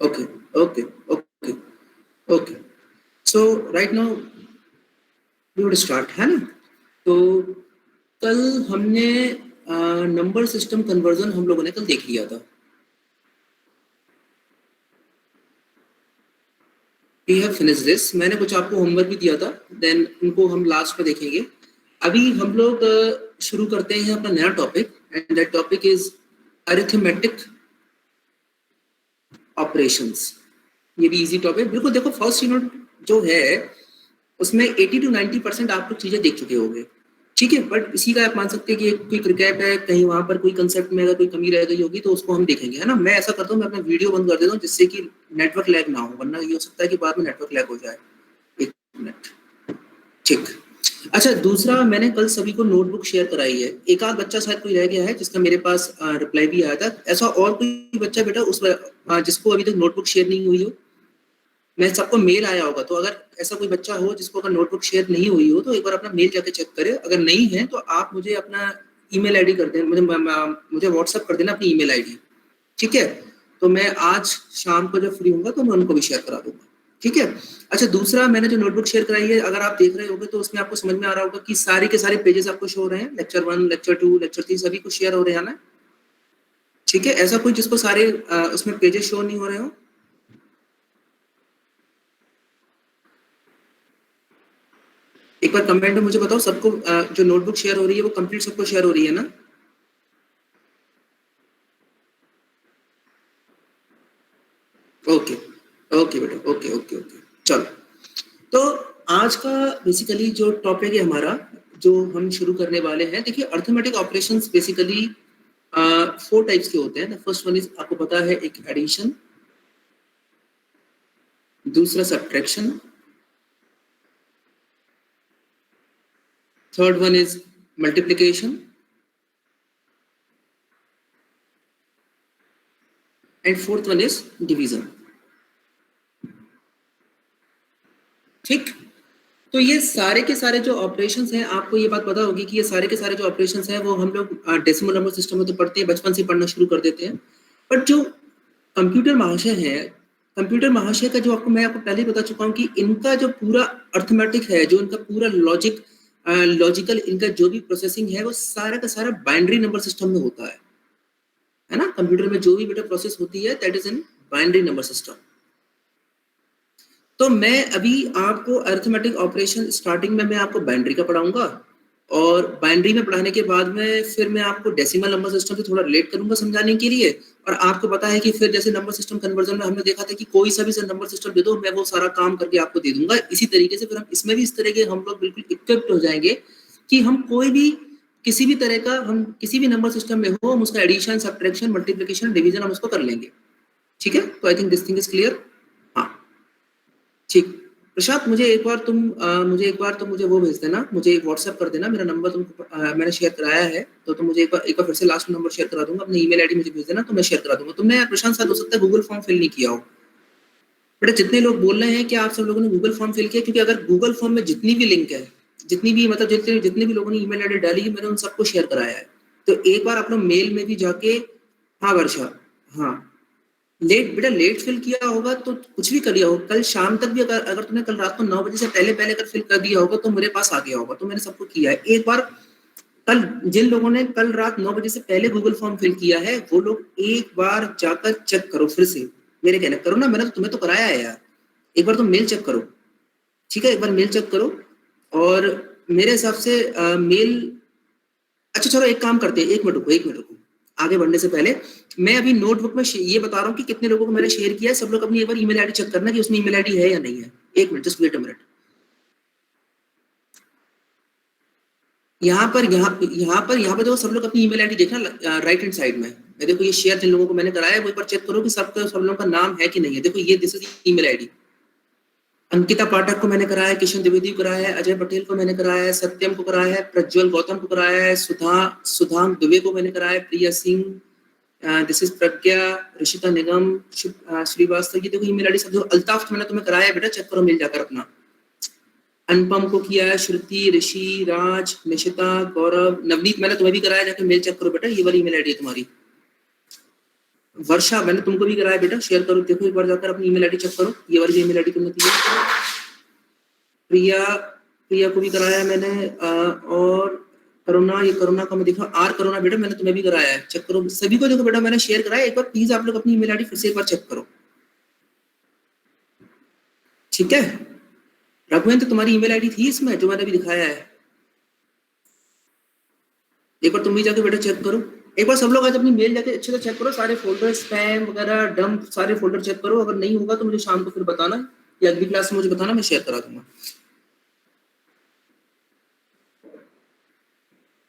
Okay, okay, okay, okay. So right now we would start, है ना? तो कल हमने नंबर सिस्टम कन्वर्जन हम लोगों ने कल देख लिया था. We have finished this. मैंने कुछ आपको होमवर्क भी दिया था, देन उनको हम लास्ट में देखेंगे. अभी हम लोग शुरू करते हैं अपना नया topic, and that topic is arithmetic operations. ये भी इजी टॉपिक. बिल्कुल देखो, फर्स्ट यूनिट जो है उसमें 80 to 90% आप लोग चीजें देख चुके होंगे, ठीक है. बट इसी का आप मान सकते हैं कि एक कोई क्रिकेट है, कहीं वहां पर कोई कंसेप्ट में अगर कोई कमी रह गई होगी तो उसको हम देखेंगे, है ना. मैं ऐसा करता हूँ, मैं अपना वीडियो बंद कर देता हूँ जिससे कि नेटवर्क लैग ना हो, वरना ये हो सकता है कि बाद में नेटवर्क लैग हो जाए. एक मिनट, ठीक. अच्छा, दूसरा, मैंने कल सभी को नोटबुक शेयर कराई है. एक आध बच्चा शायद कोई रह गया है जिसका मेरे पास रिप्लाई भी आया था. ऐसा और कोई बच्चा बेटा उस जिसको अभी तक नोटबुक शेयर नहीं हुई हो? मैं सबको मेल आया होगा, तो अगर ऐसा कोई बच्चा हो जिसको अगर नोटबुक शेयर नहीं हुई हो तो एक बार अपना मेल जाके चेक करे. अगर नहीं है तो आप मुझे अपना ईमेल आईडी कर देना, मुझे व्हाट्सएप कर देना अपनी ईमेल आईडी, ठीक है. तो मैं आज शाम को जब फ्री होऊंगा तो मैं उनको भी शेयर करा दूंगा, ठीक है. अच्छा, दूसरा, मैंने जो नोटबुक शेयर कराई है, अगर आप देख रहे होगे तो उसमें आपको समझ में आ रहा होगा कि सारे के सारे पेजेस आपको शो हो रहे हैं. लेक्चर 1, लेक्चर 2, लेक्चर 3 सभी को शेयर हो रहे हैं ना, ठीक है. ऐसा कोई जिसको सारे उसमें पेजेस शो नहीं हो रहे हो? एक बार कमेंट में मुझे बताओ, सबको जो नोटबुक शेयर हो रही है वो कंप्लीट सबको शेयर हो रही है ना? ओके ओके बेटा, ओके ओके ओके. चलो, तो आज का बेसिकली जो टॉपिक है हमारा, जो हम शुरू करने वाले हैं, देखिए अर्थमेटिक ऑपरेशंस बेसिकली 4 टाइप्स के होते हैं. द फर्स्ट वन इज, आपको पता है, एक एडिशन, दूसरा subtraction, third one is multiplication, and fourth one is division, ठीक. तो ये सारे के सारे जो ऑपरेशंस हैं, आपको ये बात पता होगी कि ये सारे के सारे जो ऑपरेशंस हैं वो हम लोग डेसिमल नंबर सिस्टम में तो पढ़ते हैं, बचपन से पढ़ना शुरू कर देते हैं. बट जो कंप्यूटर महाशय है, कंप्यूटर महाशय का जो मैं आपको पहले ही बता चुका हूँ कि इनका जो पूरा अर्थमेटिक है, जो इनका पूरा लॉजिकल इनका जो भी प्रोसेसिंग है वो सारा का सारा बाइनरी नंबर सिस्टम में होता है ना. कंप्यूटर में जो भी बेटा प्रोसेस होती है that is in binary number system. तो मैं अभी आपको अरिथमेटिक ऑपरेशन स्टार्टिंग में मैं आपको बाइनरी का पढ़ाऊंगा, और बाइनरी में पढ़ाने के बाद में फिर मैं आपको डेसिमल नंबर सिस्टम से थोड़ा रिलेट करूंगा समझाने के लिए. और आपको पता है कि फिर जैसे नंबर सिस्टम कन्वर्जन में हमने देखा था कि कोई सा भी नंबर सिस्टम दे दो, मैं वो सारा काम करके आपको दे दूंगा. इसी तरीके से फिर हम इसमें भी इस तरह के हम लोग बिल्कुल इक्विप्ड हो जाएंगे कि हम कोई भी किसी भी तरह का, हम किसी भी नंबर सिस्टम में हो, हम उसका एडिशन, सब्ट्रैक्शन, मल्टीप्लिकेशन, डिवीजन हम उसको कर लेंगे, ठीक है. तो I think this thing is clear. हाँ, ठीक. प्रशांत, मुझे एक बार तुम मुझे वो भेज देना, मुझे व्हाट्सएप कर देना, मेरा नंबर तुमको मैंने शेयर कराया है, तो तुम मुझे एक बार फिर से लास्ट नंबर शेयर करा दूंगा, अपनी ईमेल आईडी मुझे भेज देना तो मैं शेयर करा दूंगा. तुमने प्रशांत साथ हो सकता है गूगल फॉर्म फिल नहीं किया हो. बेटा, जितने लोग बोल रहे हैं कि आप सब लोगों ने गूगल फॉर्म फिल किया, क्योंकि अगर गूगल फॉर्म में जितनी भी लिंक है, जितनी भी मतलब जितने भी लोगों ने ईमेल आईडी डाली है, मैंने उन सबको शेयर कराया है. तो एक बार अपना मेल में भी जाके, हाँ वर्षा, हाँ, बेटा लेट फिल किया होगा तो कुछ भी कर लिया होगा, कल शाम तक भी अगर तुमने कल रात को 9 बजे से पहले अगर फिल कर दिया होगा तो मेरे पास आ गया होगा. तो मैंने सबको किया है. एक बार कल जिन लोगों ने कल रात 9 बजे से पहले गूगल फॉर्म फिल किया है वो लोग एक बार जाकर चेक करो फिर से, मेरे कहने करो ना, मैंने तो तुम्हें तो कराया है यार. एक बार तुम मेल चेक करो, ठीक है. एक बार मेल चेक करो, और मेरे हिसाब से मेल, अच्छा चलो एक काम करते हैं, एक मिनट रुको, आगे बढ़ने से पहले मैं अभी नोटबुक में ये बता रहा हूँ कि कितने लोगों को मैंने शेयर किया है. सब लोग अपनी एक बार ईमेल आईडी चेक करना कि उसमें ईमेल आईडी है या नहीं है. एक minute, just wait a minute. यहाँ पर देखो, सब लोग अपनी ईमेल आईडी देखना राइट हैंड साइड में. मैं देखो ये शेयर जिन लोगों को मैंने कराया है वो एक बार चेक करो कि सब लोगों का नाम है कि नहीं है. देखो ये this is email ID. Ankita Pathak को मैंने कराया है, किशन द्विवेदी को कराया है, अजय पटेल को मैंने कराया है, सत्यम को कराया है, प्रज्वल गौतम को कराया है, सुधांग दुबे को मैंने कराया है, प्रिया सिंह, दिस इज प्रज्ञा, ऋषिता निगम, श्रीवास्तव. ये देखो ईमेल आईडी सब. अल्ताफ मैंने तुम्हें कराया है बेटा, चेक करो मिल जाकर अपना. अनुपम को किया है, श्रुति, ऋषि, राज, निशिता, गौरव, नवनीत मैंने तुम्हें भी कराया, जाकर मेल चेक करो बेटा, ये वाली ईमेल आईडी है तुम्हारी. वर्षा, मैंने तुमको भी कराया बेटा, शेयर करो, देखो एक बार जाकर अपनी ईमेल आईडी चेक करो, ये वाली ईमेल आईडी तुमने दी है। प्रिया, प्रिया को भी कराया है मैंने, और करुणा, ये करुणा का मैं देखा, आर करुणा बेटा मैंने तुम्हें भी कराया है, चेक करो सभी को, देखो बेटा मैंने शेयर कराया, एक बार प्लीज आप लोग अपनी ईमेल आईडी फिर से एक बार चेक करो, ठीक है। रघुवंत तुम्हारी ईमेल आईडी थी इसमें जो मैंने अभी दिखाया है, एक बार तुम भी जाके बेटा चेक करो, एक बार सब लोग आज अपनी मेल जाके अच्छे से चेक करो, सारे फोल्डर, स्पैम वगैरह डंप, सारे फोल्डर चेक करो, अगर नहीं होगा तो मुझे शाम को फिर बताना, या अगली क्लास में मुझे बताना, मैं शेयर करा दूंगा,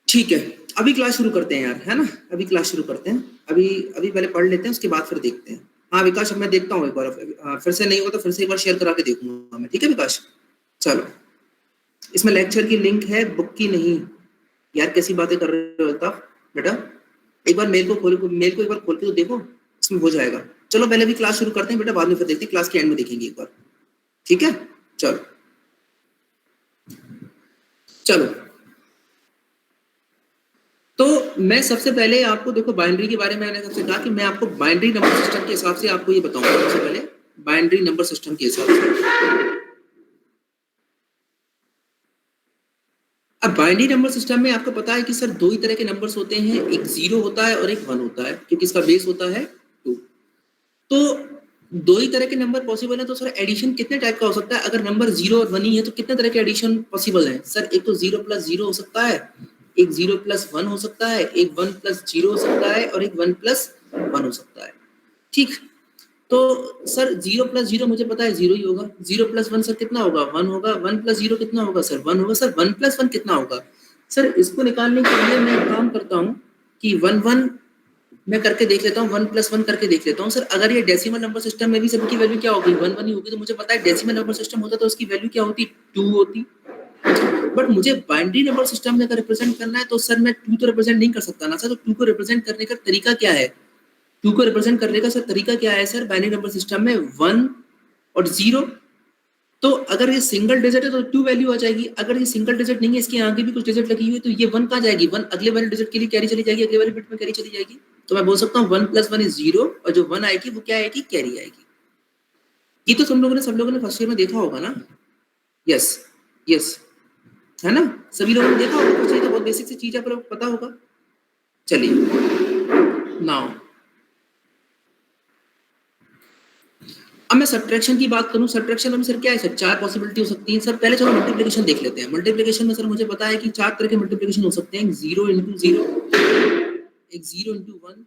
ठीक है। अभी क्लास शुरू करते हैं यार, है ना, अभी क्लास शुरू करते हैं, अभी अभी पहले पढ़ लेते हैं, उसके बाद फिर देखते हैं। हाँ विकास, अब मैं देखता हूँ एक बार, फिर से नहीं होगा तो फिर से एक बार शेयर करा के देखूंगा मैं, ठीक है विकास। चलो, इसमें लेक्चर की लिंक है, बुक की नहीं। यार कैसी बातें कर रहे हो अल्ताफ बेटा, एक बार मेल को एक बार खोल के तो देखो, इसमें हो जाएगा। चलो पहले भी क्लास शुरू करते हैं बेटा, बाद में फिर देखते हैं, क्लास के एंड में देखेंगे एक बार, ठीक है। चलो चलो, तो मैं सबसे पहले आपको देखो बाइनरी के बारे में मैंने सबसे कहा कि मैं आपको बाइनरी नंबर सिस्टम के हिसाब से आपको ये बताऊंगा, सबसे पहले बाइनरी नंबर सिस्टम के हिसाब से। अब बाइनरी नंबर सिस्टम में आपको पता है कि सर दो ही तरह के नंबर्स होते हैं, एक 0 होता है और एक 1 होता है, क्योंकि इसका बेस होता है 2। तो दो ही तरह के नंबर पॉसिबल है, तो सर एडिशन कितने टाइप का हो सकता है? अगर नंबर 0 और 1 ही है तो कितने तरह के एडिशन पॉसिबल है? सर एक तो 0 + 0 हो सकता है, एक 0 + 1 हो सकता है, एक 1 + 0 हो सकता है, और एक 1 + 1 हो सकता है, ठीक। तो सर 0 + 0 मुझे पता है 0 ही होगा, 0 + 1 सर कितना होगा? 1 होगा, 1 + 0 कितना होगा सर? 1 होगा। सर 1 + 1 कितना होगा? सर इसको निकालने के लिए मैं काम करता हूँ कि 1 1 मैं करके देख लेता हूँ, 1 + 1 करके देख लेता हूँ। सर अगर ये डेसिमल नंबर सिस्टम में भी सबकी वैल्यू क्या होगी? 1 1 ही होगी, तो मुझे पता है डेसिमल नंबर सिस्टम होता तो उसकी वैल्यू क्या होती? 2 होती। बट मुझे बाइनरी नंबर सिस्टम में अगर रिप्रेजेंट करना है तो सर मैं 2 तो रिप्रेजेंट नहीं कर सकता ना सर, तो 2 को रिप्रेजेंट करने का तरीका क्या है? 2 को रिप्रेजेंट करने का सर तरीका क्या है सर बाइनरी नंबर सिस्टम में? 1 और 0। तो अगर ये सिंगल डिजिट है तो 2 वैल्यू आ जाएगी, अगर ये सिंगल डिजिट नहीं है, इसके आगे भी कुछ डिजिट लगी हुई है, तो ये 1 कहाँ जाएगी? 1 अगले वाले डिजिट के लिए कैरी चली जाएगी, अगले वाले बिट में कैरी चली जाएगी। तो मैं बोल सकता हूँ 1 + 1 = 0, और जो 1 आएगी वो क्या आएगी? कैरी आएगी। ये तो तुम लोगों ने, सब लोगों ने फर्स्ट ईयर में देखा होगा ना? यस यस, है ना, सभी लोगों ने देखा होगा, कुछ नहीं तो बहुत बेसिक सी चीज आपको पता होगा। चलिए नाउ, अब मैं सब्ट्रैक्शन की बात करूं, सब्ट्रैक्शन में सर क्या है सर? 4 पॉसिबिलिटी हो सकती है सर। पहले चलो मल्टीप्लिकेशन देख लेते हैं। मल्टीप्लिकेशन में सर मुझे पता है कि 4 तरह के मल्टीप्लिकेशन हो सकते हैं, 0 × 0, एक 0 × 1,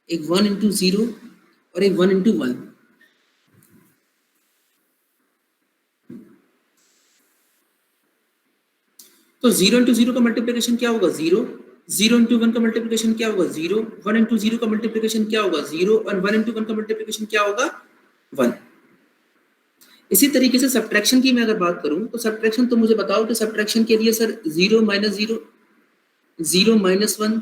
एक 1 × 0, और एक 1 × 1। तो 0 × 0 का मल्टीप्लिकेशन क्या होगा? 0। 0 × 1 का मल्टीप्लिकेशन क्या होगा? 0। 1 × 0 का मल्टीप्लिकेशन क्या होगा? 0। और 1 × 1 का मल्टीप्लिकेशन क्या होगा? 1। इसी तरीके से सब्ट्रैक्शन की मैं अगर बात करूं, तो सब्ट्रैक्शन तो मुझे बताओ कि सब्ट्रैक्शन के लिए सर 0 - 0, 0 - 1, 1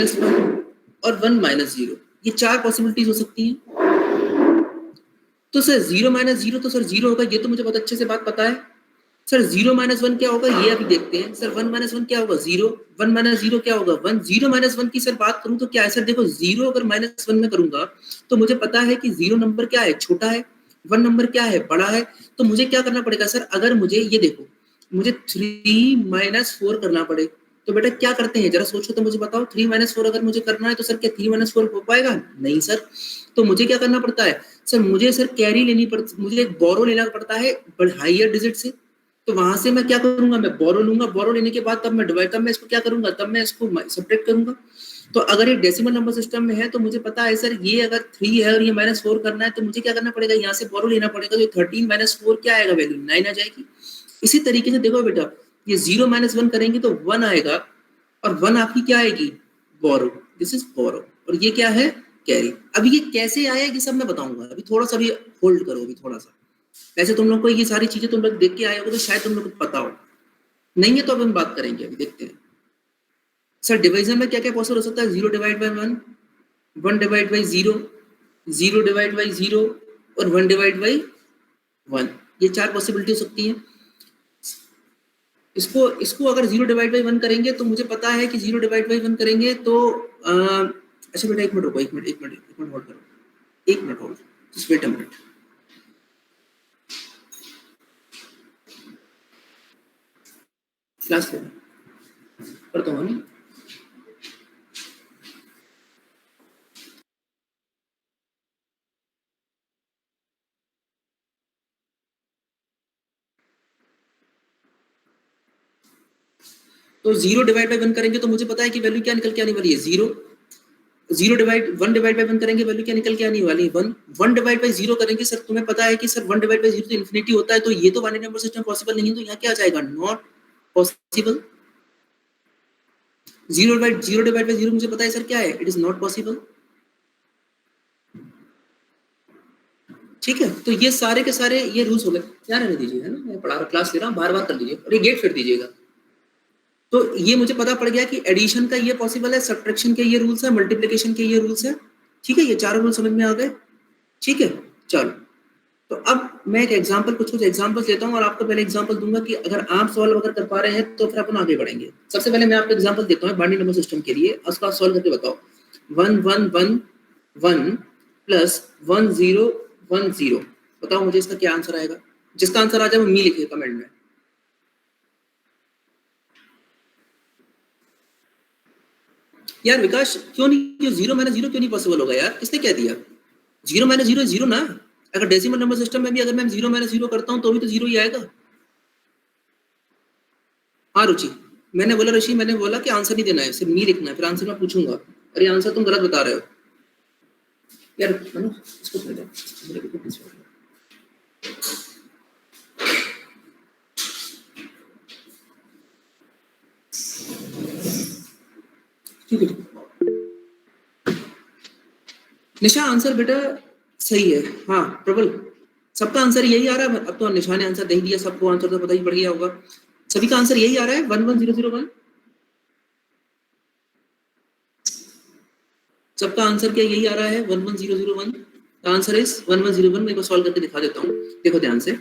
- 1 और 1 - 0, ये 4 पॉसिबिलिटीज हो सकती हैं। तो सर 0 - 0 तो सर 0 होगा, ये तो मुझे बहुत अच्छे से बात पता है। सर 0 - 1 क्या होगा, ये अभी देखते हैं। सर 1 - 1 क्या होगा? 0। 1 - 0 क्या होगा? 1। 0 - 1 की सर बात करूं तो क्या है सर? देखो 0 अगर -1 में करूंगा तो मुझे पता है कि 0 नंबर क्या है? छोटा है। 1 नंबर क्या है? बड़ा है। तो मुझे क्या करना पड़ेगा सर? अगर मुझे ये देखो, मुझे 3 - 4 करना पड़े, तो बेटा क्या करते हैं जरा सोचो तो मुझे बताओ। 3 - 4 अगर मुझे करना है तो सर क्या 3 - 4 हो पाएगा? नहीं सर। तो मुझे क्या करना पड़ता है सर? मुझे सर कैरी लेनी पड़ती, मुझे एक बोरो लेना पड़ता है हाइयर डिजिट से। तो वहां से मैं क्या करूंगा? मैं बोरो लूंगा, बोरो लेने के बाद तब मैं डिवाइड, तब मैं इसको क्या करूंगा? तब मैं इसको सब्ट्रैक्ट करूंगा। तो अगर ये डेसिमल नंबर सिस्टम में है तो मुझे पता है सर ये अगर 3 है और ये -4 करना है, तो मुझे क्या करना पड़ेगा? यहाँ से बोरो लेना पड़ेगा। तो 13 - 4 क्या आएगा? वैल्यू 9 आ जाएगी। इसी तरीके से देखो बेटा, ये 0 - 1 करेंगे तो 1 आएगा, और 1 आपकी क्या आएगी? बोरो। दिस इज बोरो। और ये क्या है? कैरी। अभी ये कैसे आया ये सब मैं बताऊंगा, अभी थोड़ा सा भी होल्ड करो, अभी थोड़ा सा। वैसे तुम लोग को ये सारी चीजें तुम लोग देख के आए हो तो शायद तुम लोग को पता हो, नहीं है तो अब हम बात करेंगे, अभी देखते हैं। सर डिवीजन में क्या क्या पॉसिबल हो सकता है? 0 / 1, 1 / 0, 0 / 0, और 1 / 1, ये 4 पॉसिबिलिटी हो सकती है। इसको इसको अगर 0 / 1 करेंगे तो मुझे पता है कि 0 / 1 करेंगे तो अच्छा बेटा एक मिनट रुको, एक मिनट होल्ड करो, एक minute hold, just wait a minute. Class करता हूँ नहीं। तो 0 डिवाइड बाय 1 करेंगे तो मुझे पता है कि वैल्यू क्या निकल के आने वाली है, 0। 0 डिवाइड 1 डिवाइड बाय 1 करेंगे, वैल्यू क्या निकल के आने वाली है, 1। 1 डिवाइड बाय 0 करेंगे, सर तुम्हें पता है कि सर 1 डिवाइड बाय 0 तो इंफिनिटी होता है, तो ये तो बाइनरी नंबर सिस्टम पॉसिबल नहीं है, तो यहाँ क्या आ जाएगा, नॉट पॉसिबल। 0 डिवाइड बाय 0 मुझे पता है सर क्या है, इट इज नॉट पॉसिबल। ठीक है, तो ये सारे के सारे ये रूल्स हो गए, ध्यान रहने दीजिए, है ना, मैं पढ़ा रहा, क्लास ले रहा हूँ, बार-बार कर लीजिए और ये गेट फिर दीजिएगा। तो ये मुझे पता पड़ गया कि एडिशन का ये पॉसिबल है, सब्ट्रैक्शन के ये रूल्स है, मल्टीप्लिकेशन के ये रूल्स है। ठीक है, ये चारों रूल समझ में आ गए। ठीक है, चलो तो अब मैं एक एग्जांपल कुछ एग्जांपल्स लेता हूं और आपको पहले एग्जांपल दूंगा कि अगर आप सॉल्व अगर कर पा रहे हैं तो फिर अपन आगे बढ़ेंगे। सबसे पहले मैं आपको एग्जांपल देता हूं बाइनरी नंबर सिस्टम के लिए, उसका सॉल्व करके बताओ। 1 1 1 1 प्लस 1 0 1 0, बताओ मुझे इसका क्या आंसर आएगा। जिसका आंसर आ जाए वो मी लिखिए कमेंट में। यार विकास क्यों नहीं, 0 माइनस 0 क्यों नहीं पॉसिबल होगा यार, किसने कह दिया? 0 माइनस 0 0 ना, अगर डेसिमल नंबर सिस्टम में भी अगर मैं 0 माइनस 0 करता हूं तो भी तो 0 ही आएगा। हाँ रुचि, मैंने बोला ऋषि, मैंने बोला कि आंसर नहीं देना है, सिर्फ मी लिखना है, फिर आंसर मैं पूछूंगा। अरे आंसर तुम गलत बता रहे हो यार, मनु इसको छोड़ दे, मेरे को प्लीज छोड़ दे। ठीक है निशा, आंसर बेटा सही है। हाँ प्रबल, सबका आंसर यही आ रहा है। अब तो निशा ने आंसर दे दिया, सबको आंसर तो पता ही पड़ गया होगा। सभी का आंसर यही आ रहा है 11001। सबका आंसर क्या यही आ रहा है 11001। Answer is 1101। मैं को सॉल्व करके दिखा देता हूँ, देखो ध्यान से।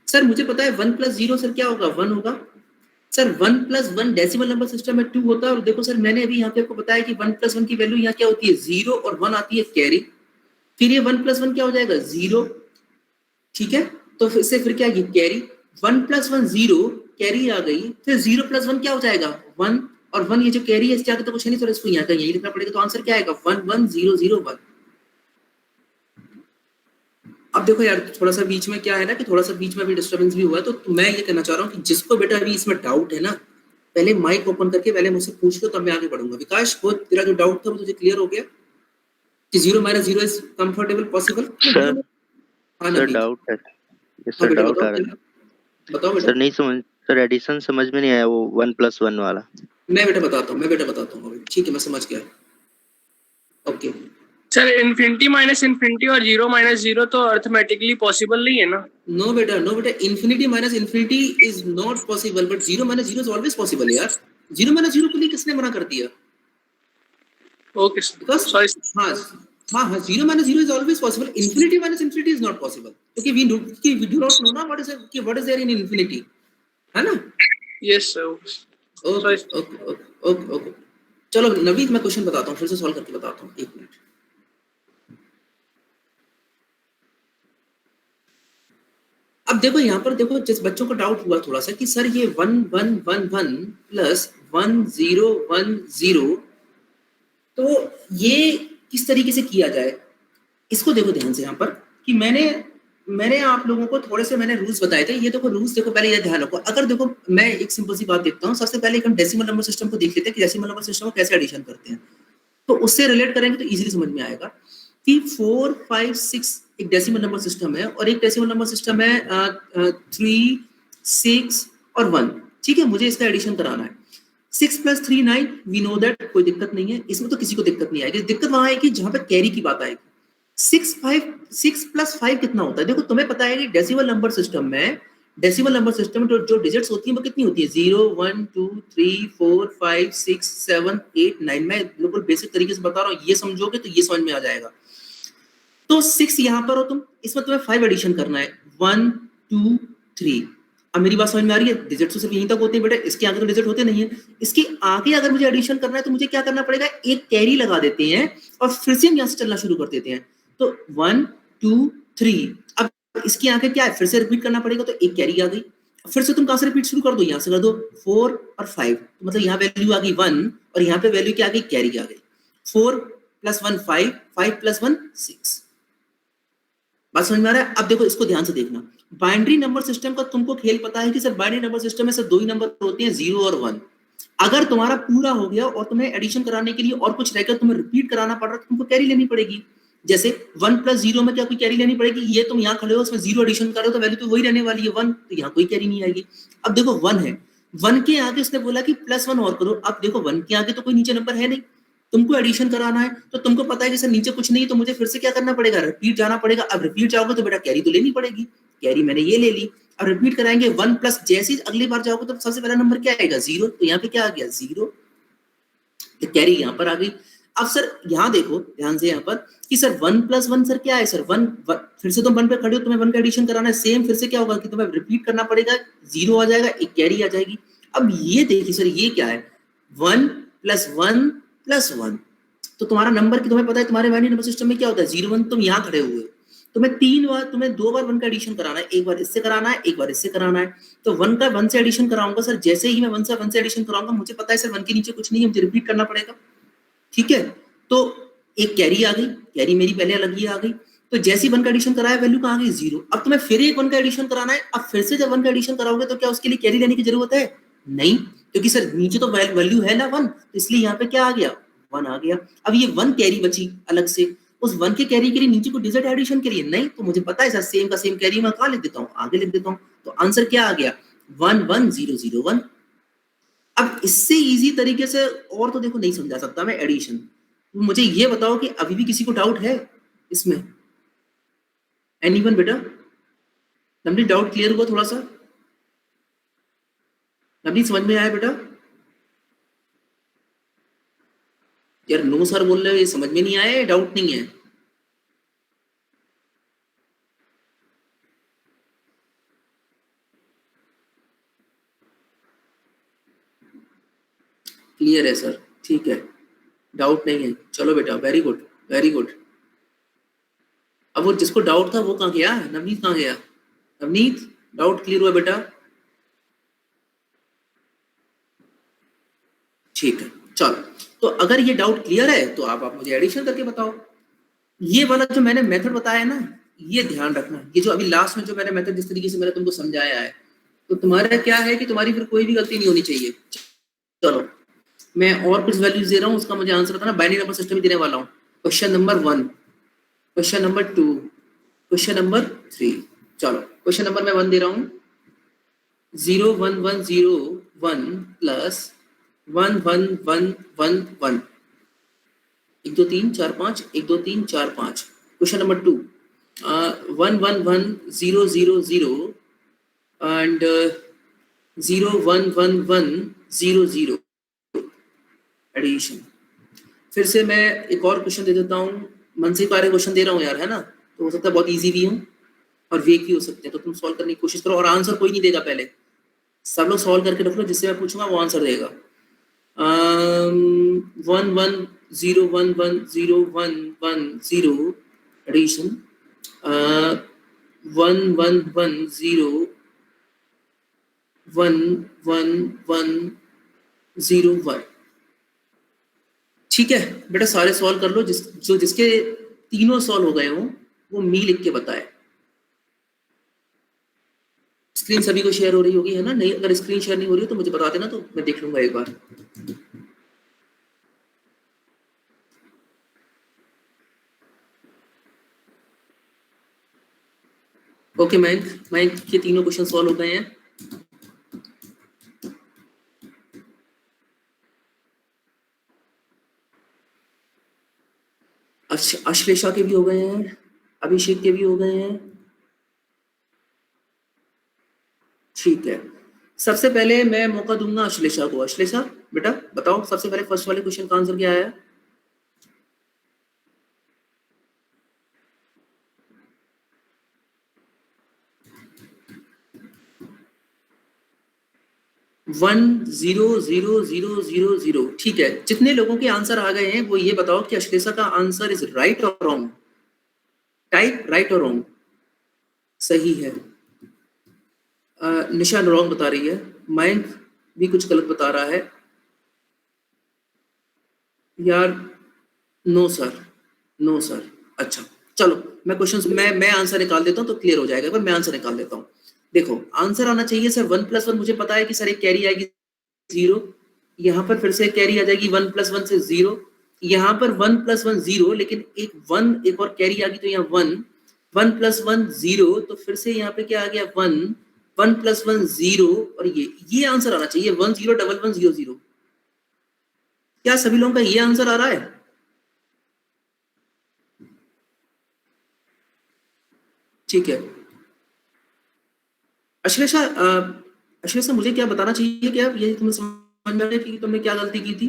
सर मुझे पता है 1 प्लस 0 सर क्या होगा, 1 होगा। Sir 1 plus 1 decimal number system में 2 होता है, और देखो सर मैंने अभी यहाँ पे आपको बताया कि 1 प्लस 1 की वैल्यू यहाँ क्या होती है, 0 और 1 आती है कैरी। फिर ये 1 प्लस 1 क्या हो जाएगा, 0। ठीक है, तो फिर क्या है कैरी। 1 प्लस 1 0, कैरी आ गई, फिर 0 प्लस 1 क्या हो जाएगा 1, और 1 ये जो कैरी है इसके आगे तो कुछ नहीं, तो इसको यहाँ का यही लिखना पड़ेगा, तो आंसर क्या आएगा 11001। अब देखो यार थोड़ा सा बीच में क्या है ना कि थोड़ा सा बीच में भी डिस्टर्बेंस भी हुआ है, तो मैं ये कहना चाह रहा हूँ कि जिसको बेटा अभी इसमें डाउट है ना, पहले माइक ओपन करके पहले मुझसे पूछ लो, तब मैं आगे बढ़ूंगा। विकास वो तेरा जो डाउट था वो तुझे क्लियर हो गया कि 0 minus 0 is comfortable possible? Sir हाँ सर नवनीत, डाउट है, हाँ सर बेटा डाउट बताओ आ रहा है बताओ बेटा। सर। नहीं समझ सर, एडिशन समझ में नहीं आया वो 1+1 वाला। मैं बेटा बताता हूँ ठीक है, मैं समझ गया। Okay sir infinity minus infinity और 0 माइनस 0 तो अर्थमेटिकली पॉसिबल नहीं है ना? नो बेटा infinity minus infinity is not possible, but 0 minus 0 is always possible यार। 0 माइनस 0 के लिए किसने मना कर दिया? Okay because sorry. हाँ 0 minus 0 is always possible, infinity minus infinity is not possible, क्योंकि वी डू नॉट नो ना what is there in infinity, है ना? Yes sir. Okay okay okay okay, चलो नवीद मैं क्वेश्चन बताता हूँ, फिर से सॉल्व करके बताता हूँ, एक मिनट। अब देखो यहाँ पर देखो, जिस बच्चों को डाउट हुआ थोड़ा सा कि सर ये 1 1 1 1 प्लस 1 0 1 0, तो ये किस तरीके से किया जाए, इसको देखो ध्यान से यहाँ पर कि मैंने आप लोगों को थोड़े से मैंने रूल्स बताए थे। ये देखो रूल्स देखो, पहले ये ध्यान रखो। अगर देखो मैं एक सिंपल सी बात देखता हूँ, सबसे पहले हम डेसिमल नंबर सिस्टम को देख लेते हैं कि डेसिमल नंबर सिस्टम को कैसे एडिशन करते हैं, तो उससे रिलेट करेंगे तो इजीली समझ में आएगा कि 4 5 6 एक डेसिमल नंबर सिस्टम है, और एक डेसिमल नंबर सिस्टम है 3 6 और 1। ठीक है, मुझे इसका एडिशन कराना है। 6 + 3 9, वी नो दैट, कोई दिक्कत नहीं है इसमें, तो किसी को दिक्कत नहीं आएगी। दिक्कत वहां आएगी जहां पे कैरी की बात आएगी। 6 + 5 कितना होता है, देखो तुम्हें पता है कि डेसिमल नंबर सिस्टम में जो डिजिट्स होती हैं वो कितनी होती है, 0 1 2 3 4 5 6 7 8 9। मैं बिल्कुल बेसिक तरीके से बता रहा हूँ, ये समझोगे तो ये समझ में आ जाएगा। तो 6 यहाँ पर हो तुम, इसमें तुम्हें 5 एडिशन करना है, 1 2 3, अब मेरी बात समझ में आ रही है? डिजिट तो सिर्फ यहीं तक होते हैं बेटा, इसके आगे तो डिजिट होते नहीं है। इसके आगे अगर मुझे एडिशन करना है तो मुझे क्या करना पड़ेगा, एक कैरी लगा देते हैं और फिर से हम यहाँ से चलना शुरू कर देते हैं। तो 1 2 3, अब इसके आगे क्या है, फिर से रिपीट करना पड़ेगा, तो एक कैरी आ गई। फिर से तुम कहां से रिपीट शुरू कर दो, यहाँ से कर दो 4 और 5, तो मतलब यहाँ वैल्यू आ गई 1 और यहाँ पे वैल्यू क्या आ गई, कैरी आ गई। 4 + 1 5, 5 + 1 6। बात समझ में आ रहा है? अब देखो इसको ध्यान से देखना, बाइनरी नंबर सिस्टम का तुमको खेल पता है कि सर बाइनरी नंबर सिस्टम में सिर्फ दो ही नंबर होते हैं, 0 और 1। अगर तुम्हारा पूरा हो गया और तुम्हें एडिशन कराने के लिए और कुछ रहकर तुम्हें रिपीट कराना पड़ रहा है तो तुमको कैरी लेनी पड़ेगी। जैसे 1 + 0 में क्या कोई कैरी लेनी पड़ेगी, ये तुम यहाँ खड़े हो इसमें 0 एडिशन कर रहे हो तो वैल्यू तो वही रहने वाली है 1, तो यहाँ कोई कैरी नहीं आएगी। अब देखो 1 है, 1 के आगे उसने बोला कि +1 और करो। अब देखो 1 के आगे तो कोई नीचे नंबर है नहीं, तुमको एडिशन कराना है तो तुमको पता है कि सर नीचे कुछ नहीं, तो मुझे फिर से क्या करना पड़ेगा, रिपीट जाना पड़ेगा। अब रिपीट जाओगे तो बेटा कैरी तो लेनी पड़ेगी, कैरी मैंने ये ले ली। अब रिपीट कराएंगे 1 प्लस, जैसे ही अगली बार जाओगे तो सबसे पहला नंबर क्या आएगा, 0, तो यहाँ पे क्या आ गया 0, तो कैरी यहाँ पर आ गई। अब सर यहाँ देखो ध्यान से यहाँ पर कि सर 1 + 1 सर क्या है, सर 1, फिर से तुम 1 पे खड़े हो, तुम्हें 1 का एडिशन कराना है, सेम फिर से क्या होगा कि तुम्हें रिपीट करना पड़ेगा, 0 आ जाएगा, एक कैरी आ जाएगी। अब ये देखिए सर ये क्या है, 1 + 1 + 1, तो तुम्हारा नंबर की तुम्हें पता है तुम्हारे बाइनरी नंबर सिस्टम में क्या होता है 0 1, तुम यहाँ खड़े हुए हो, तुम्हें 2 बार 1 का एडिशन कराना है, एक बार इससे कराना है, एक बार इससे कराना है। तो 1 का 1 से एडिशन कराऊंगा सर, जैसे ही मैं 1 से एडिशन कराऊंगा मुझे पता है सर 1 के नीचे कुछ नहीं है, मुझे रिपीट करना पड़ेगा, ठीक है। तो एक कैरी आ गई, कैरी मेरी पहले अलग ही आ गई, तो जैसे ही 1 का एडिशन कराया वैल्यू कहाँ गई 0। अब तुम्हें फिर एक 1 का एडिशन कराना है, अब फिर से जब 1 का एडिशन कराओगे तो क्या उसके लिए कैरी लेने की जरूरत है, नहीं, क्योंकि सर नीचे तो वैल्यू है ना 1, तो इसलिए यहाँ पे क्या आ गया 1 आ गया। अब ये 1 कैरी बची अलग से, उस 1 के कैरी के लिए नीचे को डिजिट एडिशन के लिए नहीं, तो मुझे पता है सर सेम का सेम कैरी मैं कहाँ लिख देता हूँ, आगे लिख देता हूँ, तो आंसर क्या आ गया 1 1 0 0 1। अब इससे इजी तरीके से और तो देखो नहीं समझा सकता मैं एडिशन। मुझे ये बताओ कि अभी भी किसी को डाउट है इसमें, एनीवन बेटा, नवनीत डाउट क्लियर हुआ थोड़ा सा, नवनीत समझ में आया बेटा? यार नो सर बोल रहे हो, ये समझ में नहीं आया, डाउट नहीं है? क्लियर है सर, ठीक है, डाउट नहीं है, चलो बेटा वेरी गुड वेरी गुड। अब वो जिसको डाउट था वो कहाँ गया, नवनीत कहाँ गया, नवनीत डाउट क्लियर हुआ बेटा? ठीक है चलो, तो अगर ये डाउट क्लियर है तो आप मुझे एडिशन करके बताओ। ये वाला जो मैंने मेथड बताया ना, ये ध्यान रखना, ये जो अभी लास्ट में जो मैंने मेथड जिस तरीके से मैंने तुमको समझाया है, तो तुम्हारा क्या है कि तुम्हारी फिर कोई भी गलती नहीं होनी चाहिए। चलो मैं और कुछ वैल्यूज दे रहा हूँ, उसका मुझे आंसर बताना, बाइनरी नंबर सिस्टम ही देने वाला हूँ। Question number 1, question number 2, question number 3। चलो क्वेश्चन नंबर मैं 1 दे रहा हूँ, 0 1 1 0 1 plus 1 1 1 1 1, 1 2 3 4 5, 1 2 3 4 5। Question number 2, 1 1 1 0 0 0 and 0 1 1 1 0 0 addition. फिर से मैं एक और क्वेश्चन दे देता हूँ, मन से कार्य क्वेश्चन दे रहा हूँ यार, है ना, तो हो सकता है बहुत इजी भी हो और वीक भी हो सकते हैं, तो तुम सॉल्व करने की कोशिश करो, और आंसर कोई नहीं देगा, पहले सब लोग सॉल्व करके रख लो, जिससे मैं पूछूंगा वो आंसर देगा। 1 1 0 1 1 0 1 1 0 एडिशन, 1 1 1 0 1 1 1 0 1। ठीक है बेटा, सारे सॉल्व कर लो, जिसके तीनों सॉल्व हो गए हो वो मी लिख के बताए। स्क्रीन सभी को शेयर हो रही होगी, है ना? नहीं, अगर स्क्रीन शेयर नहीं हो रही हो तो मुझे बता देना, तो मैं देख लूंगा एक बार। ओके मयंक के तीनों क्वेश्चन सॉल्व हो गए हैं। अश्लेषा के भी हो गए हैं, अभिषेक के भी हो गए हैं, ठीक है। सबसे पहले मैं मौका दूंगा अश्लेषा को। अश्लेषा बेटा बताओ, सबसे पहले फर्स्ट वाले क्वेश्चन का आंसर क्या आया? 1000000, ठीक है। जितने लोगों के आंसर आ गए हैं वो ये बताओ कि अश्लेषा का आंसर इज राइट और रॉन्ग? टाइप राइट और रॉन्ग। सही है। निशा रॉन्ग बता रही है, मयंक भी कुछ गलत बता रहा है यार। No sir, no sir. अच्छा चलो, मैं क्वेश्चन मैं आंसर निकाल देता हूँ तो क्लियर हो जाएगा। पर मैं आंसर निकाल देता हूँ। देखो आंसर आना चाहिए सर 1+1, मुझे पता है कि सर एक कैरी आएगी 0, यहाँ पर फिर से कैरी आ जाएगी 1+1 से 0, यहाँ पर 1+1 0, लेकिन एक 1 एक और कैरी आ गई तो यहाँ 1, 1+1 0, तो फिर से यहाँ पे क्या आ गया 1, 1+1 0, और ये आंसर आना चाहिए 101100। क्या सभी लोगों का ये आंसर आ रहा है? ठीक है। अश्लेषा, अश्लेषा मुझे क्या बताना चाहिए, क्या ये तुम्हें समझ में आ गया कि तुमने क्या गलती की थी?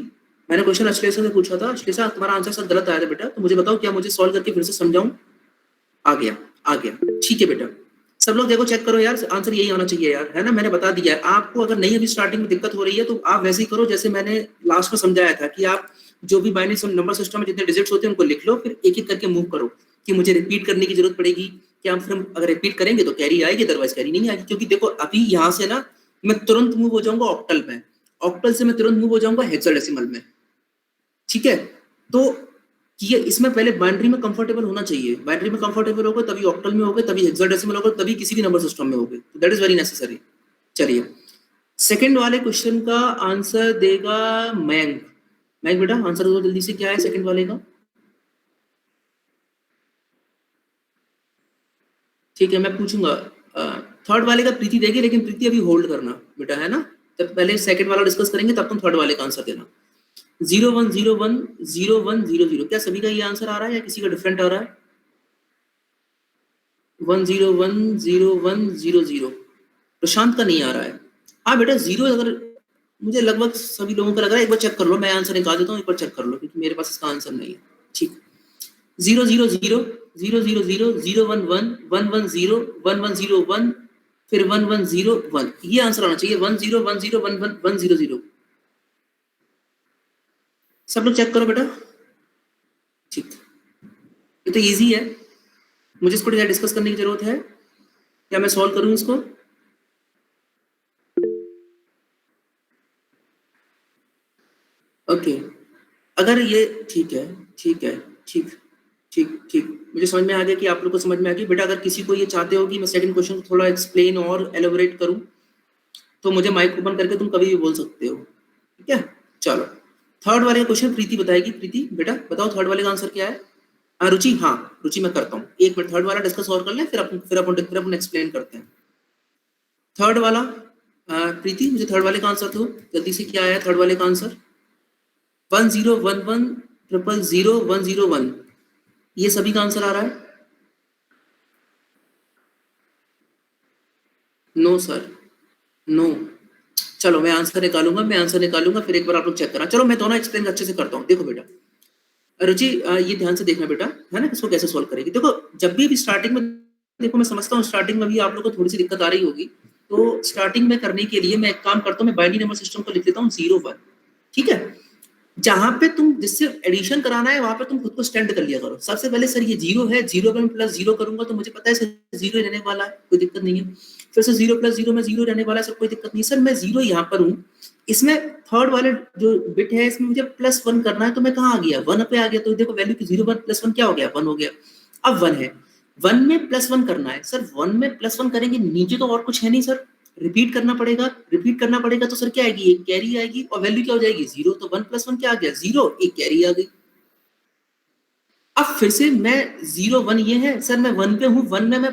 मैंने क्वेश्चन अश्लेषा से पूछा था, अश्लेषा तुम्हारा आंसर सर गलत आया था बेटा, तो मुझे बताओ क्या मुझे सॉल्व करके फिर से समझाऊं? आ गया, आ गया, ठीक है बेटा। सब लोग देखो चेक करो यार, आंसर यही आना चाहिए यार, है ना? मैंने बता दिया है आपको। अगर नहीं अभी स्टार्टिंग में दिक्कत हो रही है तो आप वैसे ही करो जैसे मैंने लास्ट में समझाया था कि आप जो भी बाइनरी नंबर सिस्टम में जितने डिजिट्स होते हैं उनको लिख लो, फिर एक एक करके मूव करो। कि मुझे रिपीट करने की जरूरत पड़ेगी क्या? फिर हम अगर रिपीट करेंगे तो कैरी आएगी, अदरवाइज कैरी नहीं आएगी। क्योंकि देखो अभी यहाँ से ना मैं तुरंत मूव हो जाऊंगा ऑक्टल में, ऑक्टल से मैं तुरंत मूव हो जाऊंगा हेक्साडेसिमल में, ठीक है? तो ये इसमें पहले बाइनरी में कंफर्टेबल होना चाहिए। बाइनरी में कंफर्टेबल होगा तभी ऑक्टल में होगे, तभी हेक्साडेसिमल होगा, तभी किसी भी नंबर सिस्टम में होगे। That is very necessary. चलिए सेकंड वाले क्वेश्चन का आंसर देगा मयंक। मयंक बेटा आंसर दो जल्दी से, क्या है सेकंड वाले का? ठीक है मैं पूछूंगा। थर्ड वाले का प्रीति देगी, लेकिन प्रीति अभी होल्ड करना बेटा, है ना? तब पहले सेकंड वाला डिस्कस करेंगे तब तुम थर्ड वाले का आंसर देना। 01010100, क्या सभी का ये आंसर आ रहा है या किसी का डिफरेंट आ रहा है? 1010100, प्रशांत का नहीं आ रहा है। हाँ बेटा जीरो, अगर मुझे लगभग सभी लोगों का लग रहा है, एक बार चेक कर लो, मैं आंसर निकाल देता हूँ, एक बार चेक कर लो क्योंकि मेरे पास इसका आंसर नहीं है। ठीक, 000 000 011 110 1101, फिर 1101, ये आंसर आना चाहिए 1010111100। सब लोग चेक करो बेटा। ठीक, ये तो इजी है, मुझे इसको डिस्कस करने की जरूरत है क्या? मैं सॉल्व करूं इसको? ओके, अगर ये ठीक है, ठीक है, ठीक ठीक ठीक, मुझे समझ में आ गया कि आप लोग को समझ में आ गया बेटा। अगर किसी को ये चाहते हो कि मैं सेकंड क्वेश्चन को थोड़ा एक्सप्लेन और एलोबरेट करूं तो मुझे माइक ओपन करके तुम कभी भी बोल सकते हो, ठीक है? चलो थर्ड वाले का क्वेश्चन प्रीति बताएगी। प्रीति बेटा बताओ थर्ड वाले का आंसर क्या है? रुचि, हाँ रुचि मैं करता हूँ, एक मिनट थर्ड वाला डिस्कस और कर लें, फिर अपन एक्सप्लेन करते हैं थर्ड वाला। प्रीति मुझे थर्ड वाले का आंसर दो जल्दी से, क्या आया थर्ड वाले का आंसर? 1011000101, ये सभी का आंसर आ रहा है? No sir, no. चलो मैं आंसर निकालूंगा, फिर एक बार आप लोग चेक करना। चलो मैं दोनों एक्सप्लेन अच्छे से करता हूँ। देखो बेटा रुचि, ये ध्यान से देखना बेटा, है ना, इसको कैसे सोल्व करेगी। देखो जब भी स्टार्टिंग में, देखो मैं समझता हूँ स्टार्टिंग में भी आप लोग को थोड़ी सी दिक्कत आ रही होगी, तो स्टार्टिंग में करने के लिए मैं एक काम करता हूँ, मैं बाइनरी नंबर सिस्टम को लिख देता हूँ 0 1, ठीक है? जहां पे तुम जिससे एडिशन कराना है वहां पे तुम खुद को स्टैंड कर लिया करो। सबसे पहले सर ये 0 है, 0 पे मैं +0 करूंगा तो मुझे पता है सर 0 रहने वाला है, कोई दिक्कत नहीं है। फिर से 0+0 में 0 रहने वाला है सर, कोई दिक्कत नहीं सर, मैं 0 यहाँ पर हूँ। इसमें थर्ड वाले जो बिट है इसमें मुझे +1 करना है, तो मैं कहाँ आ गया 1 पे आ गया। तो देखो वैल्यू की 0 1 +1 क्या हो गया 1 हो गया। अब 1 है, 1 में +1 करना है सर, 1 में +1 करेंगे, नीचे तो और कुछ है नहीं सर, रिपीट करना पड़ेगा तो सर क्या आएगी, एक कैरी आएगी और वैल्यू क्या हो जाएगी 0। तो 1+1 क्या आ गया 0, एक कैरी आ गई। अब फिर से मैं 0 1 ये है सर, मैं 1 पे हूँ, 1 में मैं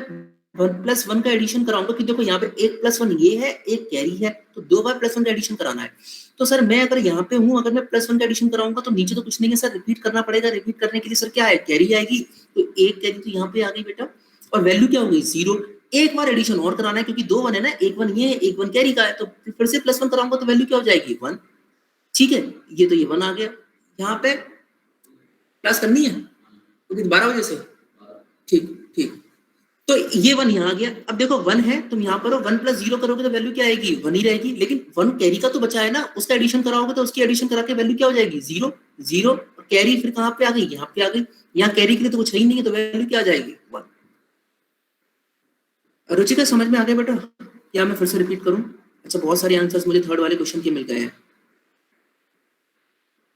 1+1 का एडिशन कराऊंगा कि देखो यहाँ पे 1+1 ये है, एक कैरी है, तो 2 बार +1 का एडिशन कराना है। तो सर मैं अगर यहाँ पे हूँ, अगर मैं +1 का एडिशन कराऊंगा तो नीचे तो कुछ नहीं है सर, रिपीट करना पड़ेगा। रिपीट करने के लिए सर क्या है, कैरी आएगी, तो एक कैरी तो यहाँ पे आ गई बेटा, और वैल्यू क्या हो गई 0। एक बार एडिशन और कराना है क्योंकि 2 1 है ना, एक 1 ये है, एक 1 कैरी का है, तो फिर से +1 कराऊंगा तो वैल्यू क्या हो जाएगी 1, ठीक है? ये तो ये 1 आ गया। यहाँ पे क्लास करनी है तो 12 बजे से, ठीक ठीक। तो ये 1 यहाँ आ गया। अब देखो 1 है, तुम यहाँ पर हो, 1 + 0 करोगे तो वैल्यू क्या आएगी, 1 ही रहेगी। लेकिन 1 कैरी का तो बचा है ना, उसका एडिशन कराओगे तो उसकी एडिशन करा के वैल्यू क्या हो जाएगी, 0 0। कैरी फिर कहाँ पे आ गई, यहाँ पे आ गई। यहाँ कैरी के लिए तो कुछ है ही नहीं है, तो वैल्यू क्या आ जाएगी, 1। रुचिका समझ में आ गया बेटा, या मैं फिर से रिपीट करूं? अच्छा, बहुत सारे आंसर्स मुझे थर्ड वाले क्वेश्चन के मिल गए हैं।